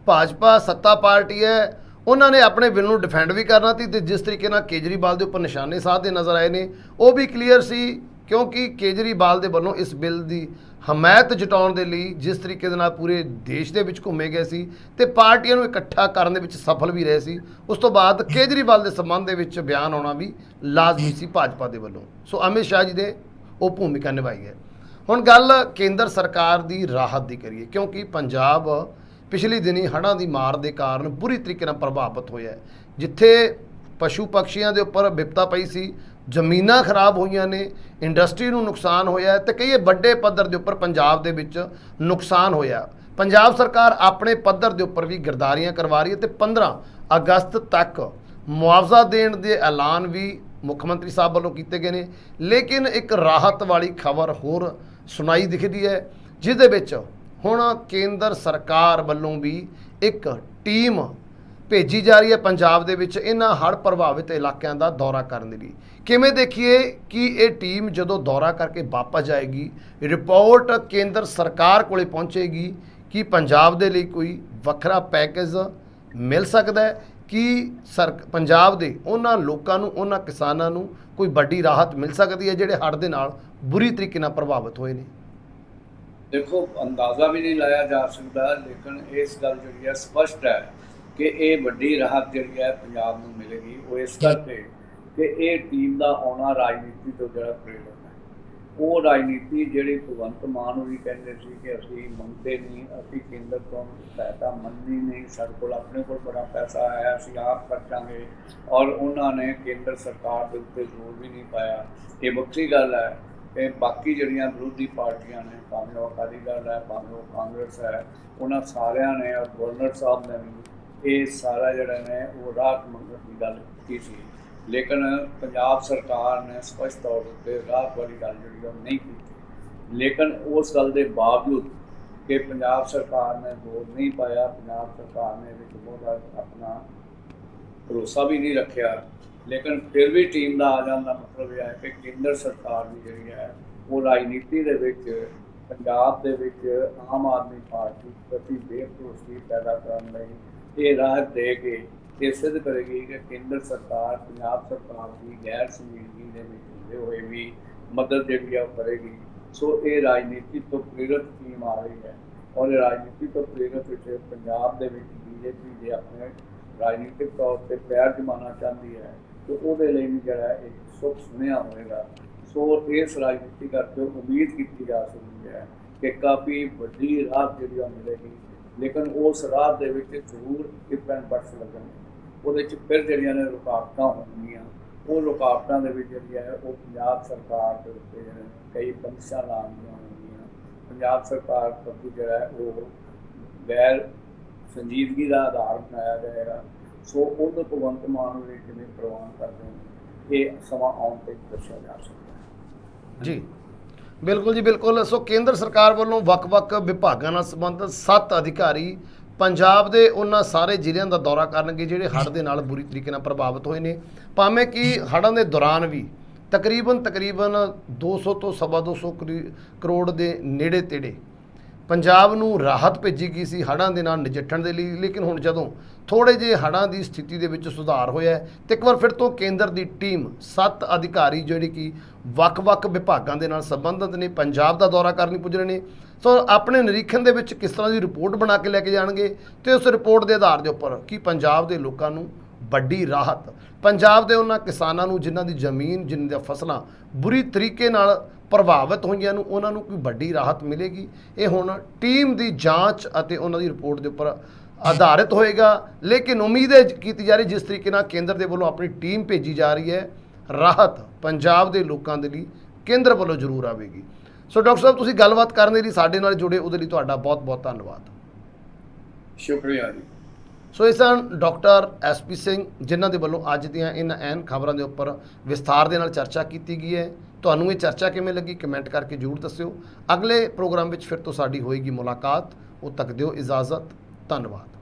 ਭਾਜਪਾ ਸੱਤਾ ਪਾਰਟੀ ਹੈ, ਉਹਨਾਂ ਨੇ ਆਪਣੇ ਬਿੱਲ ਨੂੰ ਡਿਫੈਂਡ ਵੀ ਕਰਨਾ ਸੀ ਤੇ ਜਿਸ ਤਰੀਕੇ ਨਾਲ ਕੇਜਰੀਵਾਲ ਦੇ ਉੱਪਰ ਨਿਸ਼ਾਨੇ ਸਾਧਦੇ ਨਜ਼ਰ ਆਏ ਨੇ ਉਹ ਵੀ ਕਲੀਅਰ ਸੀ, ਕਿਉਂਕਿ ਕੇਜਰੀਵਾਲ ਦੇ ਵੱਲੋਂ ਇਸ ਬਿੱਲ ਦੀ ਹਮਾਇਤ ਜਤਾਉਣ ਦੇ ਲਈ ਜਿਸ ਤਰੀਕੇ ਦੇ ਨਾਲ ਪੂਰੇ ਦੇਸ਼ ਦੇ ਵਿੱਚ ਘੁੰਮੇ ਗਏ ਸੀ ਤੇ ਪਾਰਟੀਆਂ ਨੂੰ ਇਕੱਠਾ ਕਰਨ ਦੇ ਵਿੱਚ ਸਫਲ ਵੀ ਰਹੇ ਸੀ। ਉਸ ਤੋਂ ਬਾਅਦ ਕੇਜਰੀਵਾਲ ਦੇ ਸੰਬੰਧ ਦੇ ਵਿੱਚ ਬਿਆਨ ਆਉਣਾ ਵੀ ਲਾਜ਼ਮੀ ਸੀ ਭਾਜਪਾ ਦੇ ਵੱਲੋਂ। ਸੋ ਅਮਿਤ ਸ਼ਾਹ ਜੀ ਨੇ ਉਹ ਭੂਮਿਕਾ ਨਿਭਾਈ ਹੈ। ਹੁਣ ਗੱਲ ਕੇਂਦਰ ਸਰਕਾਰ ਦੀ ਰਾਹਤ ਦੀ ਕਰੀਏ, ਕਿਉਂਕਿ ਪੰਜਾਬ ਪਿਛਲੇ ਦਿਨੀ ਹੜ੍ਹਾਂ ਦੀ ਮਾਰ ਦੇ ਕਾਰਨ ਬੁਰੀ ਤਰੀਕੇ ਨਾਲ ਪ੍ਰਭਾਵਿਤ ਹੋਇਆ ਹੈ। ਜਿੱਥੇ ਪਸ਼ੂ ਪੰਛੀਆਂ ਦੇ ਉੱਪਰ ਵਿਪਤਾ ਪਈ ਸੀ, ਜ਼ਮੀਨਾਂ ਖਰਾਬ ਹੋਈਆਂ ਨੇ, ਇੰਡਸਟਰੀ ਨੂੰ ਨੁਕਸਾਨ ਹੋਇਆ ਤੇ ਕਈ ਵੱਡੇ ਪੱਧਰ ਦੇ ਉੱਪਰ ਪੰਜਾਬ ਦੇ ਵਿੱਚ ਨੁਕਸਾਨ ਹੋਇਆ। ਪੰਜਾਬ ਸਰਕਾਰ ਆਪਣੇ ਪੱਧਰ ਦੇ ਉੱਪਰ ਵੀ ਗਿਰਦਾਰੀਆਂ ਕਰਵਾ ਰਹੀ ਹੈ ਤੇ 15 ਅਗਸਤ ਤੱਕ ਮੁਆਵਜ਼ਾ ਦੇਣ ਦੇ ਐਲਾਨ ਵੀ ਮੁੱਖ ਮੰਤਰੀ ਸਾਹਿਬ ਵੱਲੋਂ ਕੀਤੇ ਗਏ ਨੇ। ਲੇਕਿਨ ਇੱਕ ਰਾਹਤ ਵਾਲੀ ਖਬਰ ਹੋਰ ਸੁਣਾਈ ਦਿਖਦੀ ਹੈ, ਜਿਸ ਦੇ ਵਿੱਚ ਹੁਣ ਕੇਂਦਰ ਸਰਕਾਰ ਵੱਲੋਂ ਵੀ ਇੱਕ ਟੀਮ ਭੇਜੀ ਜਾ ਰਹੀ ਹੈ ਪੰਜਾਬ ਦੇ ਵਿੱਚ ਇਹਨਾਂ ਹੜ੍ਹ ਪ੍ਰਭਾਵਿਤ ਇਲਾਕਿਆਂ ਦਾ ਦੌਰਾ ਕਰਨ ਦੇ ਲਈ। ਕਿਵੇਂ ਦੇਖੀਏ ਕਿ ਇਹ ਟੀਮ ਜਦੋਂ ਦੌਰਾ ਕਰਕੇ ਵਾਪਸ ਜਾਏਗੀ, ਰਿਪੋਰਟ ਕੇਂਦਰ ਸਰਕਾਰ ਕੋਲੇ ਪਹੁੰਚੇਗੀ ਕਿ ਪੰਜਾਬ ਦੇ ਲਈ ਕੋਈ ਵੱਖਰਾ ਪੈਕੇਜ ਮਿਲ ਸਕਦਾ ਹੈ, ਕਿ ਪੰਜਾਬ ਦੇ ਉਹਨਾਂ ਲੋਕਾਂ ਨੂੰ, ਉਹਨਾਂ ਕਿਸਾਨਾਂ ਨੂੰ ਕੋਈ ਵੱਡੀ ਰਾਹਤ ਮਿਲ ਸਕਦੀ ਹੈ ਜਿਹੜੇ ਹੜ੍ਹ ਦੇ ਨਾਲ ਬੁਰੀ ਤਰੀਕੇ ਨਾਲ ਪ੍ਰਭਾਵਿਤ ਹੋਏ ਨੇ। ਦੇਖੋ, ਅੰਦਾਜ਼ਾ ਵੀ ਨਹੀਂ ਲਾਇਆ ਜਾ ਸਕਦਾ, ਲੇਕਿਨ ਇਸ ਗੱਲ ਜਿਹੜੀ ਹੈ ਸਪਸ਼ਟ ਹੈ ਕਿ ਇਹ ਵੱਡੀ ਰਾਹਤ ਜਿਹੜੀ ਹੈ ਪੰਜਾਬ ਨੂੰ ਮਿਲੇਗੀ। ਉਹ ਇਸ ਕਰਕੇ ਕਿ ਇਹ ਟੀਮ ਦਾ ਆਉਣਾ ਰਾਜਨੀਤੀ ਤੋਂ ਜਿਹੜਾ ਪ੍ਰੇਰਿਤ ਹੈ। ਉਹ ਰਾਜਨੀਤੀ ਜਿਹੜੀ ਭਗਵੰਤ ਮਾਨ ਵੀ ਕਹਿੰਦੇ ਸੀ ਕਿ ਅਸੀਂ ਮੰਗਦੇ ਨਹੀਂ, ਅਸੀਂ ਕੇਂਦਰ ਤੋਂ ਸਹਾਇਤਾ ਮੰਗਦੀ ਨਹੀਂ, ਸਾਡੇ ਕੋਲ ਆਪਣੇ ਕੋਲ ਬੜਾ ਪੈਸਾ ਆਇਆ, ਅਸੀਂ ਆਪ ਖਰਚਾਂਗੇ, ਔਰ ਉਹਨਾਂ ਨੇ ਕੇਂਦਰ ਸਰਕਾਰ ਦੇ ਉੱਤੇ ਜ਼ੋਰ ਵੀ ਨਹੀਂ ਪਾਇਆ। ਇਹ ਵੱਖਰੀ ਗੱਲ ਹੈ ਕਿ ਬਾਕੀ ਜਿਹੜੀਆਂ ਵਿਰੋਧੀ ਪਾਰਟੀਆਂ ਨੇ, ਭਾਵੇਂ ਉਹ ਅਕਾਲੀ ਦਲ ਹੈ, ਭਾਵੇਂ ਉਹ ਕਾਂਗਰਸ ਹੈ, ਉਹਨਾਂ ਸਾਰਿਆਂ ਨੇ, ਔਰ ਗਵਰਨਰ ਸਾਹਿਬ ਨੇ ਵੀ ਇਹ ਸਾਰਾ ਜਿਹੜਾ ਨੇ ਉਹ ਰਾਹਤ ਮੰਗਣ ਦੀ ਗੱਲ ਕੀਤੀ ਸੀ। ਲੇਕਿਨ ਪੰਜਾਬ ਸਰਕਾਰ ਨੇ ਸਪਸ਼ਟ ਤੌਰ ਉੱਤੇ ਰਾਹਤ ਵਾਲੀ ਗੱਲ ਜਿਹੜੀ ਉਹ ਨਹੀਂ ਕੀਤੀ। ਲੇਕਿਨ ਉਸ ਗੱਲ ਦੇ ਬਾਵਜੂਦ ਕਿ ਪੰਜਾਬ ਸਰਕਾਰ ਨੇ ਜ਼ੋਰ ਨਹੀਂ ਪਾਇਆ, ਪੰਜਾਬ ਸਰਕਾਰ ਨੇ ਵਿੱਚ ਬਹੁਤ ਆਪਣਾ ਭਰੋਸਾ ਵੀ ਨਹੀਂ ਰੱਖਿਆ, ਲੇਕਿਨ ਫਿਰ ਵੀ ਟੀਮ ਦਾ ਆ ਜਾਣ ਦਾ ਮਤਲਬ ਇਹ ਹੈ ਕਿ ਕੇਂਦਰ ਸਰਕਾਰ ਦੀ ਜਿਹੜੀ ਹੈ ਉਹ ਰਾਜਨੀਤੀ ਦੇ ਵਿੱਚ ਪੰਜਾਬ ਦੇ ਵਿੱਚ ਆਮ ਆਦਮੀ ਪਾਰਟੀ ਪ੍ਰਤੀ ਬੇਭਰੋਸਗੀ ਪੈਦਾ ਕਰਨ ਲਈ ਇਹ ਰਾਹਤ ਦੇ ਕੇ ਇਹ ਸਿੱਧ ਕਰੇਗੀ ਕਿ ਕੇਂਦਰ ਸਰਕਾਰ ਪੰਜਾਬ ਸਰਕਾਰ ਦੀ ਗੈਰ ਸੰਜੀਦਗੀ ਦੇ ਵਿੱਚ ਹੁੰਦੇ ਹੋਏ ਵੀ ਮਦਦ ਜਿਹੜੀ ਆ ਉਹ ਕਰੇਗੀ। ਸੋ ਇਹ ਰਾਜਨੀਤੀ ਤੋਂ ਪ੍ਰੇਰਿਤ ਟੀਮ ਆ ਰਹੀ ਹੈ, ਔਰ ਰਾਜਨੀਤੀ ਤੋਂ ਪ੍ਰੇਰਿਤ ਵਿੱਚ ਪੰਜਾਬ ਦੇ ਵਿੱਚ ਬੀਜੇਪੀ ਜੇ ਆਪਣੇ ਰਾਜਨੀਤਿਕ ਤੌਰ 'ਤੇ ਪੈਰ ਜਮਾਉਣਾ ਚਾਹੁੰਦੀ ਹੈ ਤਾਂ ਉਹਦੇ ਲਈ ਵੀ ਜਿਹੜਾ ਇੱਕ ਸੁੱਖ ਸੁਨੇਹਾ ਹੋਏਗਾ। ਸੋ ਇਸ ਰਾਜਨੀਤੀ ਕਰਕੇ ਉਮੀਦ ਕੀਤੀ ਜਾ ਸਕਦੀ ਹੈ ਕਿ ਕਾਫੀ ਵੱਡੀ ਰਾਹਤ ਜਿਹੜੀ ਉਹ ਮਿਲੇਗੀ। ਲੇਕਿਨ ਉਸ ਰਾਹ ਦੇ ਵਿੱਚ ਜ਼ਰੂਰ ਇਫ ਐਂਡ ਬਟਸ ਲੱਗਣਗੇ, ਉਹਦੇ 'ਚ ਫਿਰ ਜਿਹੜੀਆਂ ਨੇ ਰੁਕਾਵਟਾਂ ਹੋਣਗੀਆਂ। ਉਹ ਰੁਕਾਵਟਾਂ ਦੇ ਵਿੱਚ ਜਿਹੜੀ ਹੈ ਉਹ ਪੰਜਾਬ ਸਰਕਾਰ ਦੇ ਉੱਤੇ ਕਈ ਬੰਦਸ਼ਾਂ ਲਾਉਣੀਆਂ ਹੋਣਗੀਆਂ। ਪੰਜਾਬ ਸਰਕਾਰ ਪ੍ਰਤੀ ਜਿਹੜਾ ਹੈ ਉਹ ਗੈਰ ਸੰਜੀਦਗੀ ਦਾ ਆਧਾਰ ਬਣਾਇਆ ਜਾਏਗਾ। ਸੋ ਉਹਨੂੰ ਭਗਵੰਤ ਮਾਨ ਨੂੰ ਕਿਵੇਂ ਪ੍ਰਵਾਨ ਕਰਦੇ ਨੇ, ਇਹ ਸਮਾਂ ਆਉਣ 'ਤੇ ਦੱਸਿਆ ਜਾ ਸਕਦਾ ਹੈ। ਜੀ ਬਿਲਕੁਲ ਜੀ, ਬਿਲਕੁਲ। ਸੋ ਕੇਂਦਰ ਸਰਕਾਰ ਵੱਲੋਂ ਵੱਖ-ਵੱਖ ਵਿਭਾਗਾਂ ਨਾਲ ਸੰਬੰਧਿਤ 7 ਅਧਿਕਾਰੀ ਪੰਜਾਬ ਦੇ ਉਹਨਾਂ ਸਾਰੇ ਜ਼ਿਲ੍ਹਿਆਂ ਦਾ ਦੌਰਾ ਕਰਨਗੇ ਜਿਹੜੇ ਹੜ੍ਹ ਦੇ ਨਾਲ ਬੁਰੀ ਤਰੀਕੇ ਨਾਲ ਪ੍ਰਭਾਵਿਤ ਹੋਏ ਨੇ। ਭਾਵੇਂ ਕਿ ਹੜ੍ਹਾਂ ਦੇ ਦੌਰਾਨ ਵੀ ਤਕਰੀਬਨ 200 ਤੋਂ ਸਵਾ 200 ਕਰੋੜ ਦੇ ਨੇੜੇ ਤੇੜੇ ਪੰਜਾਬ ਨੂੰ ਰਾਹਤ ਭੇਜੀ ਗਈ ਸੀ ਹੜ੍ਹਾਂ ਦੇ ਨਾਲ ਨਜਿੱਠਣ ਦੇ ਲਈ। ਲੇਕਿਨ ਹੁਣ ਜਦੋਂ ਥੋੜ੍ਹੇ ਜਿਹੇ ਹੜ੍ਹਾਂ ਦੀ ਸਥਿਤੀ ਦੇ ਵਿੱਚ ਸੁਧਾਰ ਹੋਇਆ ਤੇ ਇੱਕ ਵਾਰ ਫਿਰ ਤੋਂ ਕੇਂਦਰ ਦੀ ਟੀਮ 7 ਅਧਿਕਾਰੀ ਜਿਹੜੇ ਕਿ ਵੱਖ-ਵੱਖ ਵਿਭਾਗਾਂ ਦੇ ਨਾਲ ਸੰਬੰਧਿਤ ਨੇ ਪੰਜਾਬ ਦਾ ਦੌਰਾ ਕਰਨ ਲਈ ਪੁੱਜ ਰਹੇ ਨੇ। ਸੋ ਆਪਣੇ ਨਿਰੀਖਣ ਦੇ ਵਿੱਚ ਕਿਸ ਤਰ੍ਹਾਂ ਦੀ ਰਿਪੋਰਟ ਬਣਾ ਕੇ ਲੈ ਕੇ ਜਾਣਗੇ ਤੇ ਉਸ ਰਿਪੋਰਟ ਦੇ ਆਧਾਰ ਦੇ ਉੱਪਰ ਕੀ ਪੰਜਾਬ ਦੇ ਲੋਕਾਂ ਨੂੰ ਵੱਡੀ ਰਾਹਤ, ਪੰਜਾਬ ਦੇ ਉਹਨਾਂ ਕਿਸਾਨਾਂ ਨੂੰ ਜਿਨ੍ਹਾਂ ਦੀ ਜ਼ਮੀਨ, ਜਿਨ੍ਹਾਂ ਦੀਆਂ ਫਸਲਾਂ ਬੁਰੀ ਤਰੀਕੇ ਨਾਲ ਪ੍ਰਭਾਵਿਤ ਹੋਈਆਂ ਨੂੰ, ਉਹਨਾਂ ਨੂੰ ਕੋਈ ਵੱਡੀ ਰਾਹਤ ਮਿਲੇਗੀ। ਇਹ ਹੁਣ ਟੀਮ ਦੀ ਜਾਂਚ ਅਤੇ ਉਹਨਾਂ ਦੀ ਰਿਪੋਰਟ ਦੇ ਉੱਪਰ ਆਧਾਰਿਤ ਹੋਏਗਾ। ਲੇਕਿਨ ਉਮੀਦ ਹੈ ਕੀਤੀ ਜਾ ਰਹੀ ਜਿਸ ਤਰੀਕੇ ਨਾਲ ਕੇਂਦਰ ਦੇ ਵੱਲੋਂ ਆਪਣੀ ਟੀਮ ਭੇਜੀ ਜਾ ਰਹੀ ਹੈ, ਰਾਹਤ ਪੰਜਾਬ ਦੇ ਲੋਕਾਂ ਦੇ ਲਈ ਕੇਂਦਰ ਵੱਲੋਂ ਜ਼ਰੂਰ ਆਵੇਗੀ। ਸੋ ਡਾਕਟਰ ਸਾਹਿਬ, ਤੁਸੀਂ ਗੱਲਬਾਤ ਕਰਨ ਦੇ ਲਈ ਸਾਡੇ ਨਾਲ ਜੁੜੇ ਉਹਦੇ ਲਈ ਤੁਹਾਡਾ ਬਹੁਤ-ਬਹੁਤ ਧੰਨਵਾਦ। ਸ਼ੁਕਰੀਆ ਜੀ। ਸੋ ਇਸ ਸਨ ਡਾਕਟਰ SP ਸਿੰਘ, ਜਿਨ੍ਹਾਂ ਦੇ ਵੱਲੋਂ ਅੱਜ ਦੀਆਂ ਇਹਨਾਂ ਐਨ ਖਬਰਾਂ ਦੇ ਉੱਪਰ ਵਿਸਥਾਰ ਦੇ ਨਾਲ ਚਰਚਾ ਕੀਤੀ ਗਈ ਹੈ। ਤੁਹਾਨੂੰ ਇਹ ਚਰਚਾ ਕਿਵੇਂ ਲੱਗੀ ਕਮੈਂਟ ਕਰਕੇ ਜ਼ਰੂਰ ਦੱਸਿਓ। ਅਗਲੇ ਪ੍ਰੋਗਰਾਮ ਵਿੱਚ ਫਿਰ ਤੋਂ ਸਾਡੀ ਹੋਏਗੀ ਮੁਲਾਕਾਤ। ਉਦੋਂ ਤੱਕ ਦਿਓ ਇਜਾਜ਼ਤ। ਧੰਨਵਾਦ।